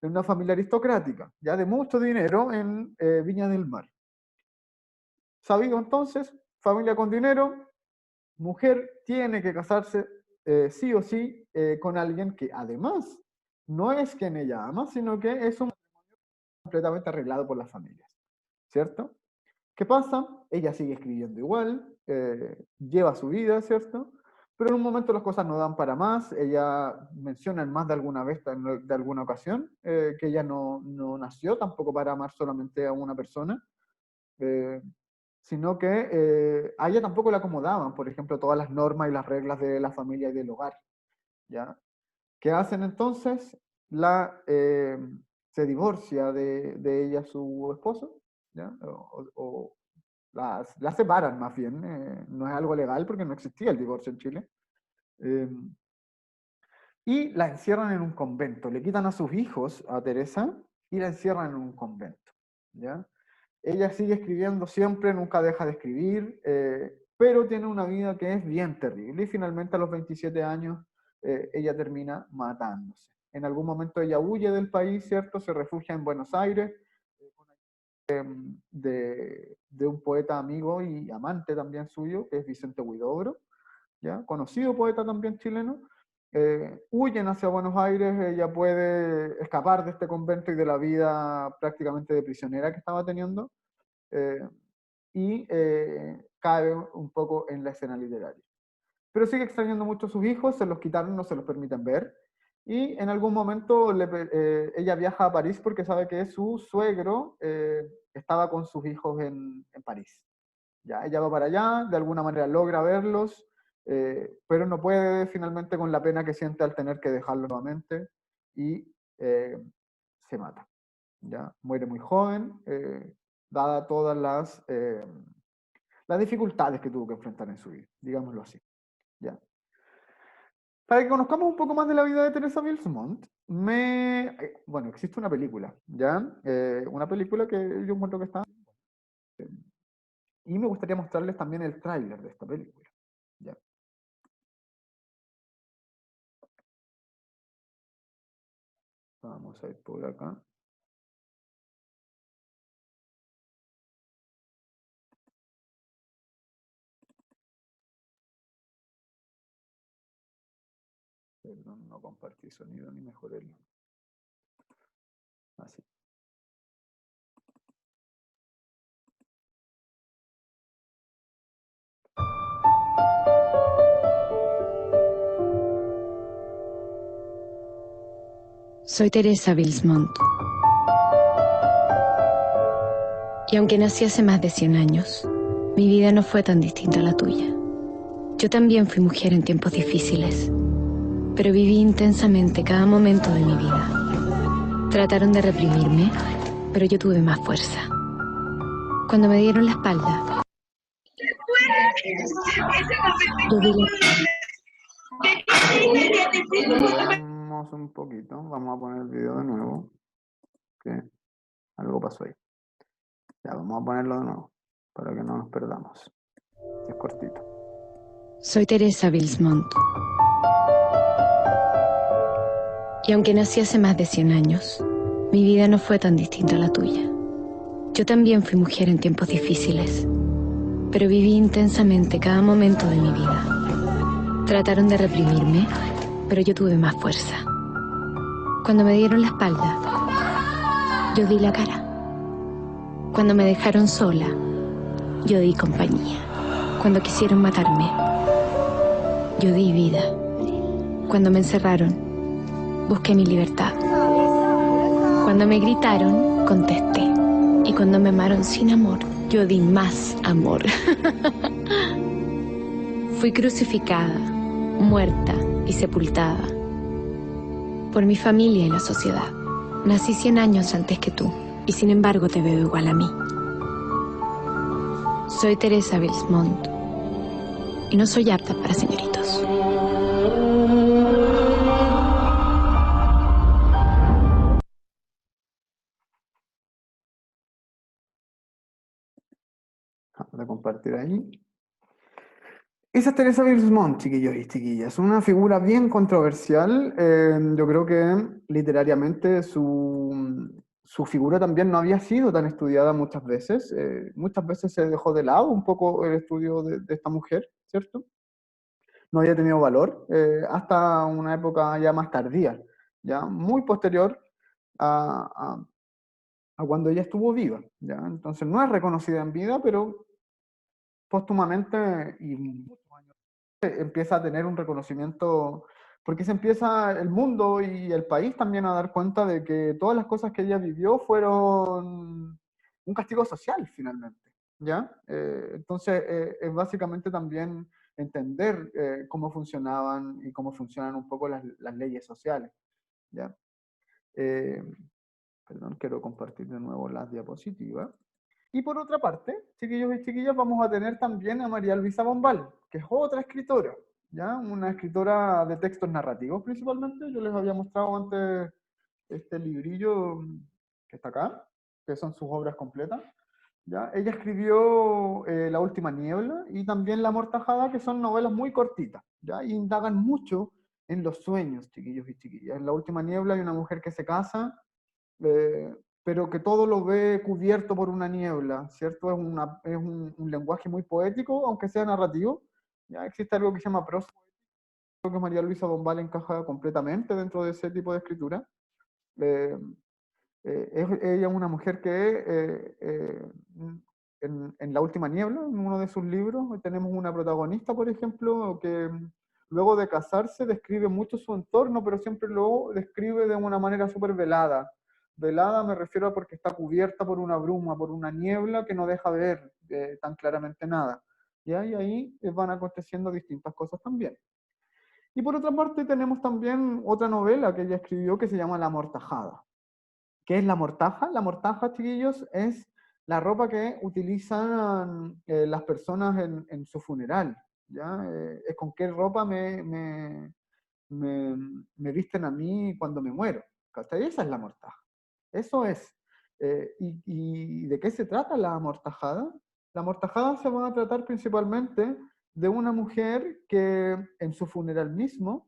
una familia aristocrática, ya de mucho dinero en Viña del Mar. Sabido entonces, familia con dinero, mujer tiene que casarse sí o sí con alguien que además no es quien ella ama, sino que es un matrimonio completamente arreglado por las familias, ¿cierto? ¿Qué pasa? Ella sigue escribiendo igual, lleva su vida, ¿cierto? Pero en un momento las cosas no dan para más. Ella menciona en más de alguna vez, de alguna ocasión, que ella no nació tampoco para amar solamente a una persona, sino que a ella tampoco le acomodaban, por ejemplo, todas las normas y las reglas de la familia y del hogar, ¿ya? ¿Qué hacen entonces? Se divorcia de ella su esposo, ¿ya? O la separan más bien, no es algo legal porque no existía el divorcio en Chile. Y la encierran en un convento, le quitan a sus hijos a Teresa y la encierran en un convento, ¿ya? Ella sigue escribiendo siempre, nunca deja de escribir, pero tiene una vida que es bien terrible y finalmente a los 27 años ella termina matándose. En algún momento ella huye del país, ¿cierto? Se refugia en Buenos Aires, de un poeta amigo y amante también suyo, que es Vicente Huidobro, ¿ya? Conocido poeta también chileno. Huyen hacia Buenos Aires, ella puede escapar de este convento y de la vida prácticamente de prisionera que estaba teniendo, y cae un poco en la escena literaria. Pero sigue extrañando mucho a sus hijos, se los quitaron, no se los permiten ver, y en algún momento ella viaja a París porque sabe que su suegro estaba con sus hijos en París. Ya, ella va para allá, de alguna manera logra verlos, pero no puede finalmente con la pena que siente al tener que dejarlo nuevamente y se mata. ¿Ya? Muere muy joven, dada todas las dificultades que tuvo que enfrentar en su vida, digámoslo así. ¿Ya? Para que conozcamos un poco más de la vida de Teresa Bilsmont, bueno, existe una película, ¿ya? Una película que yo encuentro que está... Y me gustaría mostrarles también el tráiler de esta película. ¿Ya? Vamos a ir por acá. Perdón, no compartí sonido ni mejoré el... Así. Soy Teresa Bilsmont. Y aunque nací hace más de 100 años, mi vida no fue tan distinta a la tuya. Yo también fui mujer en tiempos difíciles, pero viví intensamente cada momento de mi vida. Trataron de reprimirme, pero yo tuve más fuerza. Cuando me dieron la espalda, yo di Vamos un poquito, vamos a poner el video de nuevo, que algo pasó ahí. Ya, vamos a ponerlo de nuevo, para que no nos perdamos. Es cortito. Soy Teresa Bilsmont. Y aunque nací hace más de 100 años, mi vida no fue tan distinta a la tuya. Yo también fui mujer en tiempos difíciles, pero viví intensamente cada momento de mi vida. Trataron de reprimirme, pero yo tuve más fuerza. Cuando me dieron la espalda, yo di la cara. Cuando me dejaron sola, yo di compañía. Cuando quisieron matarme, yo di vida. Cuando me encerraron, busqué mi libertad. Cuando me gritaron, contesté. Y cuando me amaron sin amor, yo di más amor. Fui crucificada, muerta y sepultada por mi familia y la sociedad. Nací 100 años antes que tú, y sin embargo te veo igual a mí. Soy Teresa Bilsmont, y no soy apta para señoritos. Vamos a compartir ahí. Esa es Teresa Bilsmont, chiquillos y chiquillas. Una figura bien controversial. Yo creo que literariamente su figura también no había sido tan estudiada muchas veces. Muchas veces se dejó de lado un poco el estudio de esta mujer, ¿cierto? No había tenido valor hasta una época ya más tardía, ya muy posterior a cuando ella estuvo viva. ¿Ya? Entonces no es reconocida en vida, pero póstumamente y muchos años empieza a tener un reconocimiento, porque se empieza el mundo y el país también a dar cuenta de que todas las cosas que ella vivió fueron un castigo social finalmente, ¿ya? Entonces es básicamente también entender cómo funcionaban y cómo funcionan un poco las leyes sociales, ¿ya? Perdón, quiero compartir de nuevo las diapositivas. Y por otra parte, chiquillos y chiquillas, vamos a tener también a María Luisa Bombal, que es otra escritora, ¿ya? Una escritora de textos narrativos principalmente. Yo les había mostrado antes este librillo que está acá, que son sus obras completas, ¿ya? Ella escribió La última niebla y también La amortajada, que son novelas muy cortitas, ¿ya? Y indagan mucho en los sueños, chiquillos y chiquillas. En La última niebla hay una mujer que se casa, pero que todo lo ve cubierto por una niebla, ¿cierto? Es un lenguaje muy poético, aunque sea narrativo. Ya existe algo que se llama prosa. Creo que María Luisa Bombal encaja completamente dentro de ese tipo de escritura. Eh, ella es una mujer que en La última niebla, en uno de sus libros, tenemos una protagonista, por ejemplo, que luego de casarse describe mucho su entorno, pero siempre lo describe de una manera súper velada. Velada me refiero a porque está cubierta por una bruma, por una niebla que no deja ver tan claramente nada. ¿Ya? Y ahí van aconteciendo distintas cosas también. Y por otra parte tenemos también otra novela que ella escribió que se llama La amortajada. ¿Qué es la mortaja? La mortaja, chiquillos, es la ropa que utilizan las personas en su funeral. ¿Ya? Es con qué ropa me visten a mí cuando me muero. ¿Cachai? Esa es la mortaja. Eso es. ¿Y de qué se trata la amortajada? La amortajada se va a tratar principalmente de una mujer que en su funeral mismo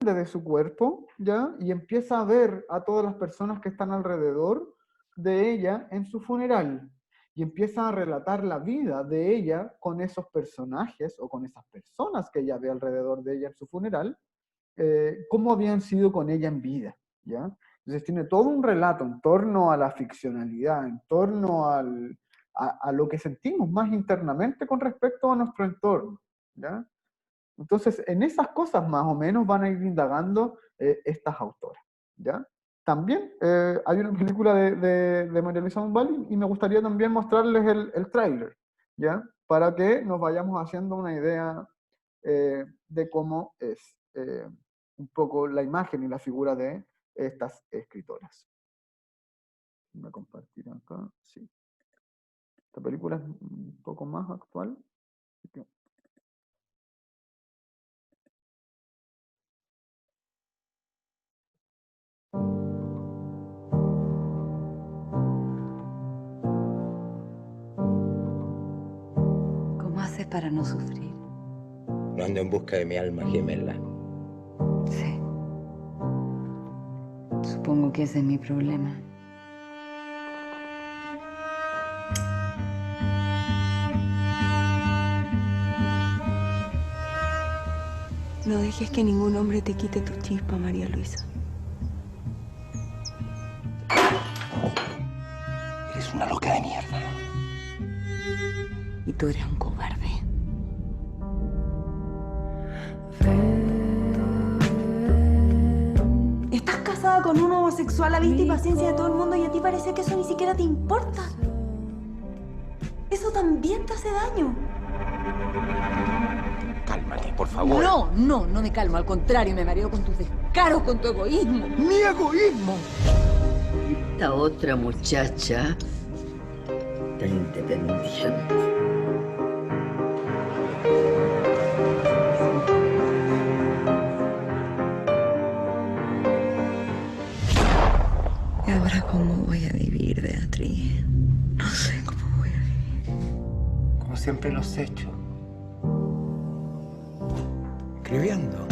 de su cuerpo, ¿ya? Y empieza a ver a todas las personas que están alrededor de ella en su funeral. Y empieza a relatar la vida de ella con esos personajes o con esas personas que ella ve alrededor de ella en su funeral, cómo habían sido con ella en vida, ¿ya? Entonces tiene todo un relato en torno a la ficcionalidad, en torno a lo que sentimos más internamente con respecto a nuestro entorno, ¿ya? Entonces, en esas cosas más o menos van a ir indagando estas autoras, ¿ya? También hay una película de María Luisa Umbali y me gustaría también mostrarles el tráiler, ¿ya? Para que nos vayamos haciendo una idea de cómo es un poco la imagen y la figura de estas escritoras. Voy a compartir acá, sí. Esta película es un poco más actual. Así que ¿cómo haces para no sufrir? No ando en busca de mi alma gemela. Sí. Supongo que ese es mi problema. No dejes que ningún hombre te quite tu chispa, María Luisa. Eres una loca de mierda. Y tú eres un cobarde. Estás casada con un homosexual a vista y paciencia de todo el mundo y a ti parece que eso ni siquiera te importa. Eso también te hace daño. Cálmate, por favor. No me calmo. Al contrario, me mareo con tus descaros, con tu egoísmo. ¡Mi egoísmo! Esta otra muchacha tan independiente. ¿Y ahora cómo voy a vivir, Beatriz? No sé cómo voy a vivir. Como siempre lo has hecho. Escribiendo.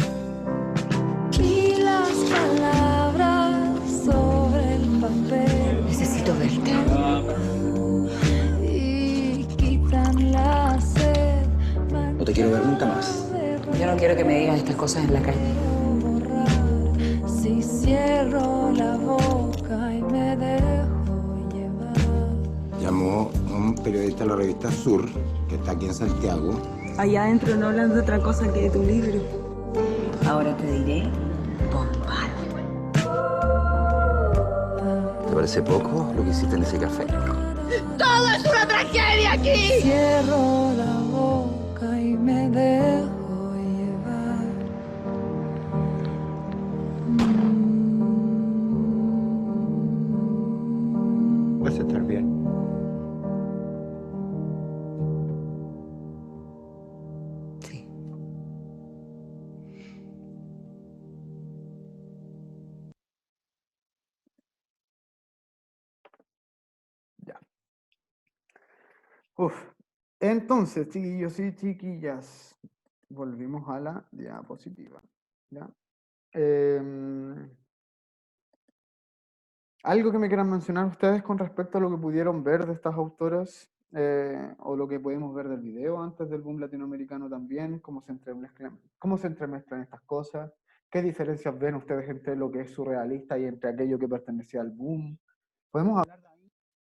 Y las palabras sobre el papel. Necesito verte. Y quitan la sed. No te quiero ver nunca más. Yo no quiero que me digas estas cosas en la calle. Si cierro la boca y me dejo llevar. Llamó un periodista de la revista Sur, que está aquí en Santiago. Allá adentro no hablan de otra cosa que de tu libro. Ahora te diré bombal. ¿Te parece poco lo que hiciste en ese café? ¡Todo es una tragedia aquí! Cierro la boca y me dejo llevar. Vas a estar bien. Sí. ya. Uf. Entonces, chiquillos y chiquillas, volvimos a la diapositiva, ¿ya? ¿Algo que me quieran mencionar ustedes con respecto a lo que pudieron ver de estas autoras o lo que pudimos ver del video antes del boom latinoamericano también? ¿Cómo se entremezclan estas cosas? ¿Qué diferencias ven ustedes entre lo que es surrealista y entre aquello que pertenecía al boom? Podemos hablar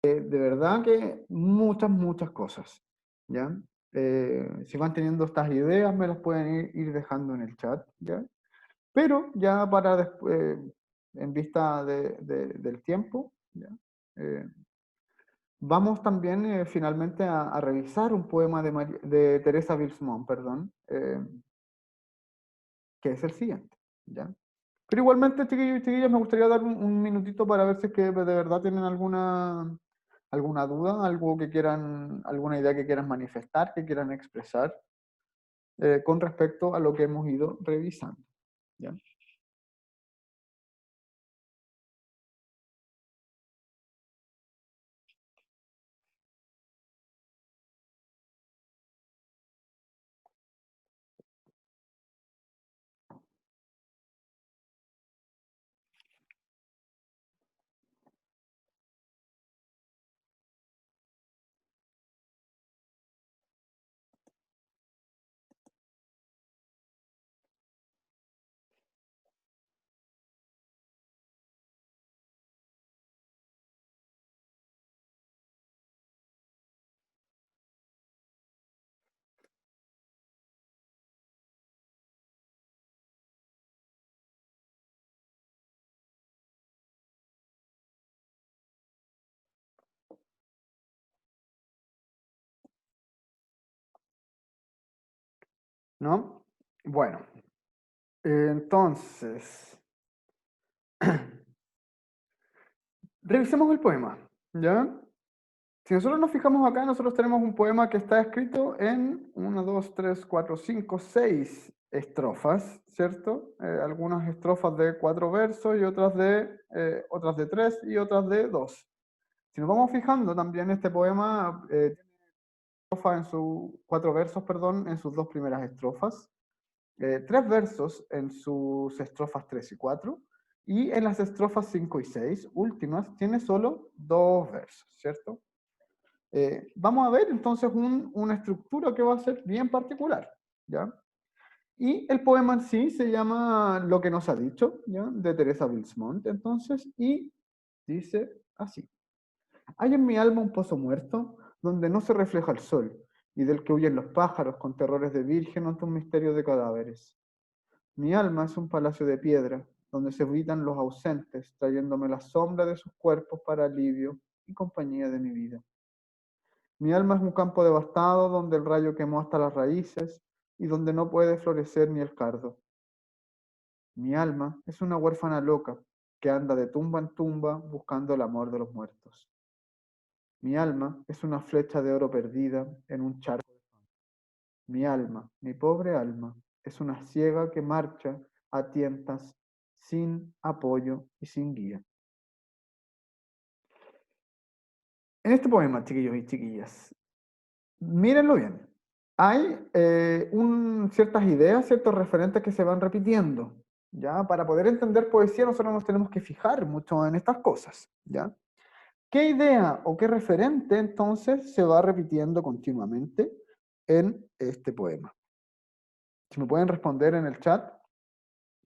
de verdad que muchas cosas, ¿ya? Si van teniendo estas ideas me las pueden ir dejando en el chat, ¿ya? Pero ya para después, en vista del tiempo, ¿ya? Vamos también finalmente a revisar un poema de Teresa Bilsmont, perdón, que es el siguiente, ¿ya? Pero igualmente, chiquillos y chiquillas, me gustaría dar un minutito para ver si es que de verdad tienen alguna duda, algo que quieran, alguna idea que quieran manifestar, que quieran expresar con respecto a lo que hemos ido revisando, ¿ya? ¿no? Bueno, entonces, revisemos el poema, ¿ya? Si nosotros nos fijamos acá, nosotros tenemos un poema que está escrito en 1, 2, 3, 4, 5, 6 estrofas, ¿cierto? Algunas estrofas de 4 versos y otras de 3 y otras de 2. Si nos vamos fijando también este poema tiene en 4 versos, perdón, en sus 2 primeras estrofas, 3 versos en sus estrofas 3 y 4, y en las estrofas 5 y 6 últimas tiene solo 2 versos, ¿cierto? Vamos a ver entonces una estructura que va a ser bien particular, ¿ya? Y el poema en sí se llama Lo que nos ha dicho, ¿ya? De Teresa Bilsmont, entonces, y dice así. Hay en mi alma un pozo muerto donde no se refleja el sol y del que huyen los pájaros con terrores de virgen ante un misterio de cadáveres. Mi alma es un palacio de piedra donde se habitan los ausentes trayéndome la sombra de sus cuerpos para alivio y compañía de mi vida. Mi alma es un campo devastado donde el rayo quemó hasta las raíces y donde no puede florecer ni el cardo. Mi alma es una huérfana loca que anda de tumba en tumba buscando el amor de los muertos. Mi alma es una flecha de oro perdida en un charco de fango. Mi alma, mi pobre alma, es una ciega que marcha a tientas sin apoyo y sin guía. En este poema, chiquillos y chiquillas, mírenlo bien. Hay ciertas ideas, ciertos referentes que se van repitiendo, ¿ya? Para poder entender poesía nosotros nos tenemos que fijar mucho en estas cosas, ¿ya? ¿Qué idea o qué referente entonces se va repitiendo continuamente en este poema? Si me pueden responder en el chat,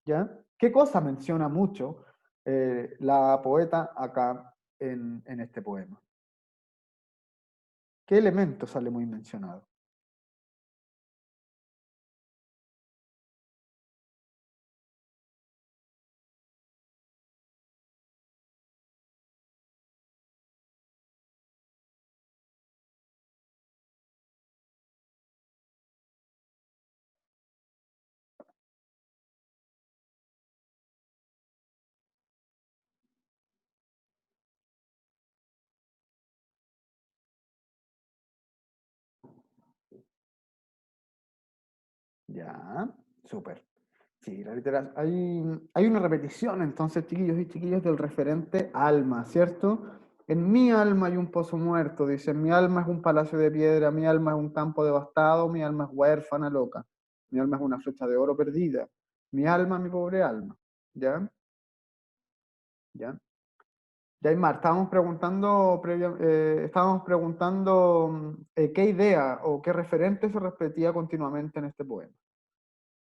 ¿ya? ¿Qué cosa menciona mucho la poeta acá en este poema? ¿Qué elemento sale muy mencionado? Ya, súper. Sí, hay una repetición entonces, chiquillos y chiquillas, del referente alma, ¿cierto? En mi alma hay un pozo muerto, dice, mi alma es un palacio de piedra, mi alma es un campo devastado, mi alma es huérfana loca, mi alma es una flecha de oro perdida, mi alma, mi pobre alma, ¿ya? ¿Ya? Yaimar, estábamos preguntando qué idea o qué referente se repetía continuamente en este poema.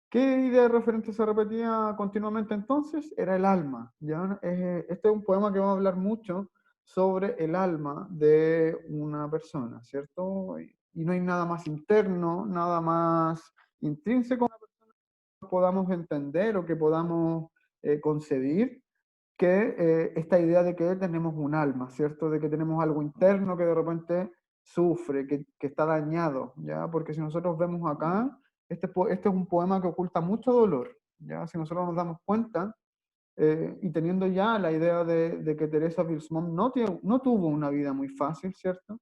¿Qué idea referente se repetía continuamente entonces? Era el alma. ¿Ya? Este es un poema que va a hablar mucho sobre el alma de una persona, ¿cierto? Y no hay nada más interno, nada más intrínseco que podamos entender o que podamos concebir que esta idea de que tenemos un alma, ¿cierto? De que tenemos algo interno que de repente sufre, que está dañado, ¿ya? Porque si nosotros vemos acá, este es un poema que oculta mucho dolor, ¿ya? Si nosotros nos damos cuenta, y teniendo ya la idea de que Teresa Bilsmont no tuvo una vida muy fácil, ¿cierto?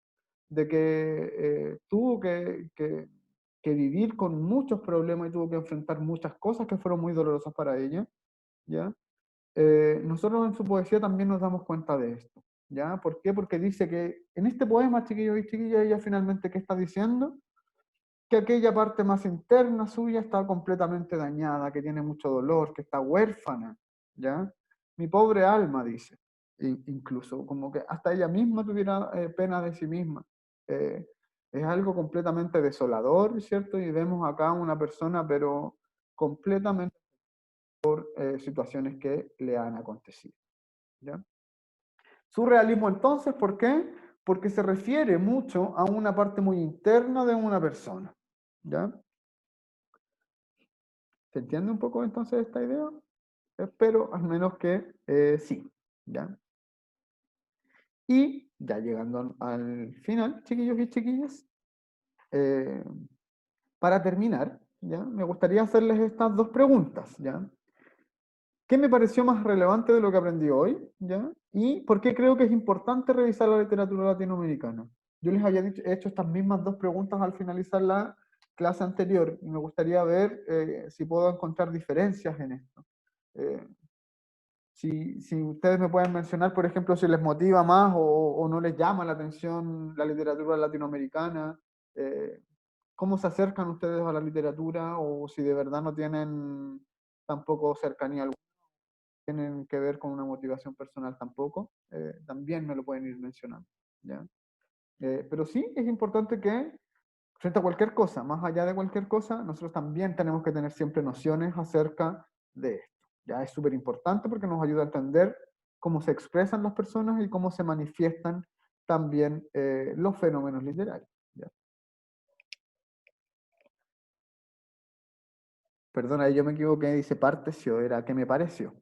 De que tuvo que vivir con muchos problemas y tuvo que enfrentar muchas cosas que fueron muy dolorosas para ella, ¿ya? Nosotros en su poesía también nos damos cuenta de esto, ¿ya? ¿Por qué? Porque dice que en este poema, chiquillos y chiquillas, ella finalmente, ¿qué está diciendo? Que aquella parte más interna suya está completamente dañada, que tiene mucho dolor, que está huérfana, ¿ya? Mi pobre alma, dice, incluso, como que hasta ella misma tuviera pena de sí misma. Es algo completamente desolador, ¿cierto? Y vemos acá una persona, pero completamente situaciones que le han acontecido, ¿ya? Surrealismo entonces, ¿por qué? Porque se refiere mucho a una parte muy interna de una persona, ¿ya? ¿Se entiende un poco entonces esta idea? Espero al menos que sí, ¿ya? Y ya llegando al final, chiquillos y chiquillas, para terminar, ¿ya? Me gustaría hacerles estas dos preguntas, ¿ya? ¿Qué me pareció más relevante de lo que aprendí hoy? ¿Ya? ¿Y por qué creo que es importante revisar la literatura latinoamericana? Yo les había hecho estas mismas dos preguntas al finalizar la clase anterior y me gustaría ver si puedo encontrar diferencias en esto. Si ustedes me pueden mencionar, por ejemplo, si les motiva más o no les llama la atención la literatura latinoamericana, cómo se acercan ustedes a la literatura o si de verdad no tienen tampoco cercanía alguna, tienen que ver con una motivación personal tampoco, también me lo pueden ir mencionando, ¿ya? Pero sí es importante que frente a cualquier cosa, más allá de cualquier cosa, nosotros también tenemos que tener siempre nociones acerca de esto. Ya es súper importante porque nos ayuda a entender cómo se expresan las personas y cómo se manifiestan también los fenómenos literarios. ¿Ya? Perdona, yo me equivoqué, dice pareció, era ¿qué me pareció?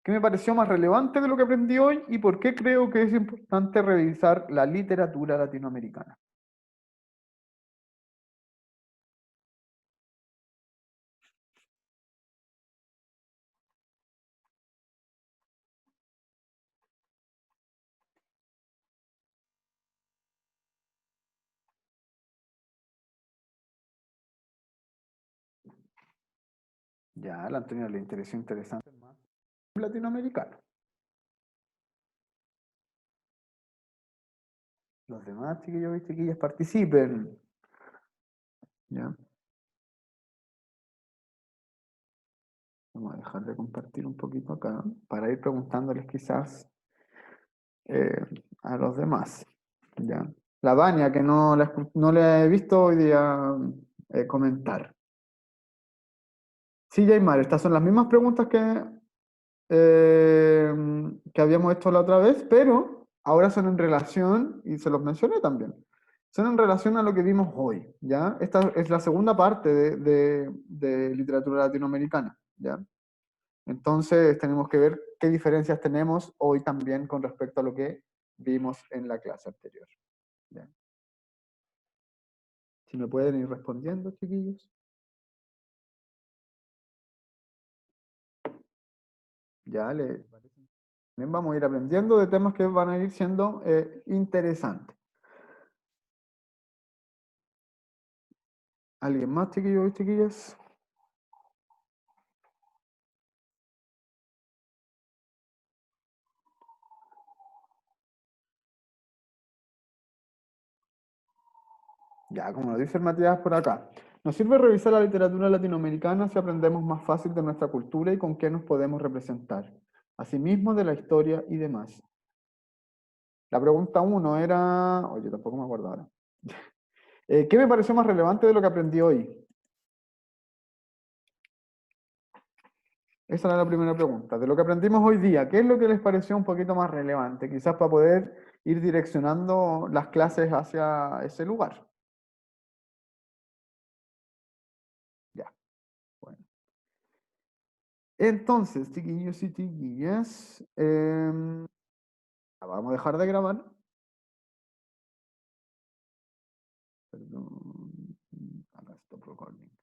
¿Qué me pareció más relevante de lo que aprendí hoy y por qué creo que es importante revisar la literatura latinoamericana? Ya, a la Antonio le interesó interesante más latinoamericano. Los demás chiquillos y chiquillas participen. ¿Ya? Vamos a dejar de compartir un poquito acá para ir preguntándoles quizás a los demás. ¿Ya? La Vania, que no le he visto hoy día comentar. Sí, Jaymar, estas son las mismas preguntas que habíamos hecho la otra vez, pero ahora son en relación, y se los mencioné también, son en relación a lo que vimos hoy, ¿ya? Esta es la segunda parte de literatura latinoamericana, ¿ya? Entonces tenemos que ver qué diferencias tenemos hoy también con respecto a lo que vimos en la clase anterior, ¿ya? Si me pueden ir respondiendo, chiquillos. Ya, también vamos a ir aprendiendo de temas que van a ir siendo interesantes. ¿Alguien más, chiquillos y chiquillas? Ya, como lo dice el Matías por acá. Nos sirve revisar la literatura latinoamericana si aprendemos más fácil de nuestra cultura y con qué nos podemos representar. Asimismo, de la historia y demás. La pregunta 1 era... Oye, tampoco me acuerdo ahora. ¿Qué me pareció más relevante de lo que aprendí hoy? Esa era la primera pregunta. De lo que aprendimos hoy día, ¿qué es lo que les pareció un poquito más relevante? Quizás para poder ir direccionando las clases hacia ese lugar. Ya, bueno. Entonces, chiquillos y chiquillas, vamos a dejar de grabar. Perdón. Acá stop recording.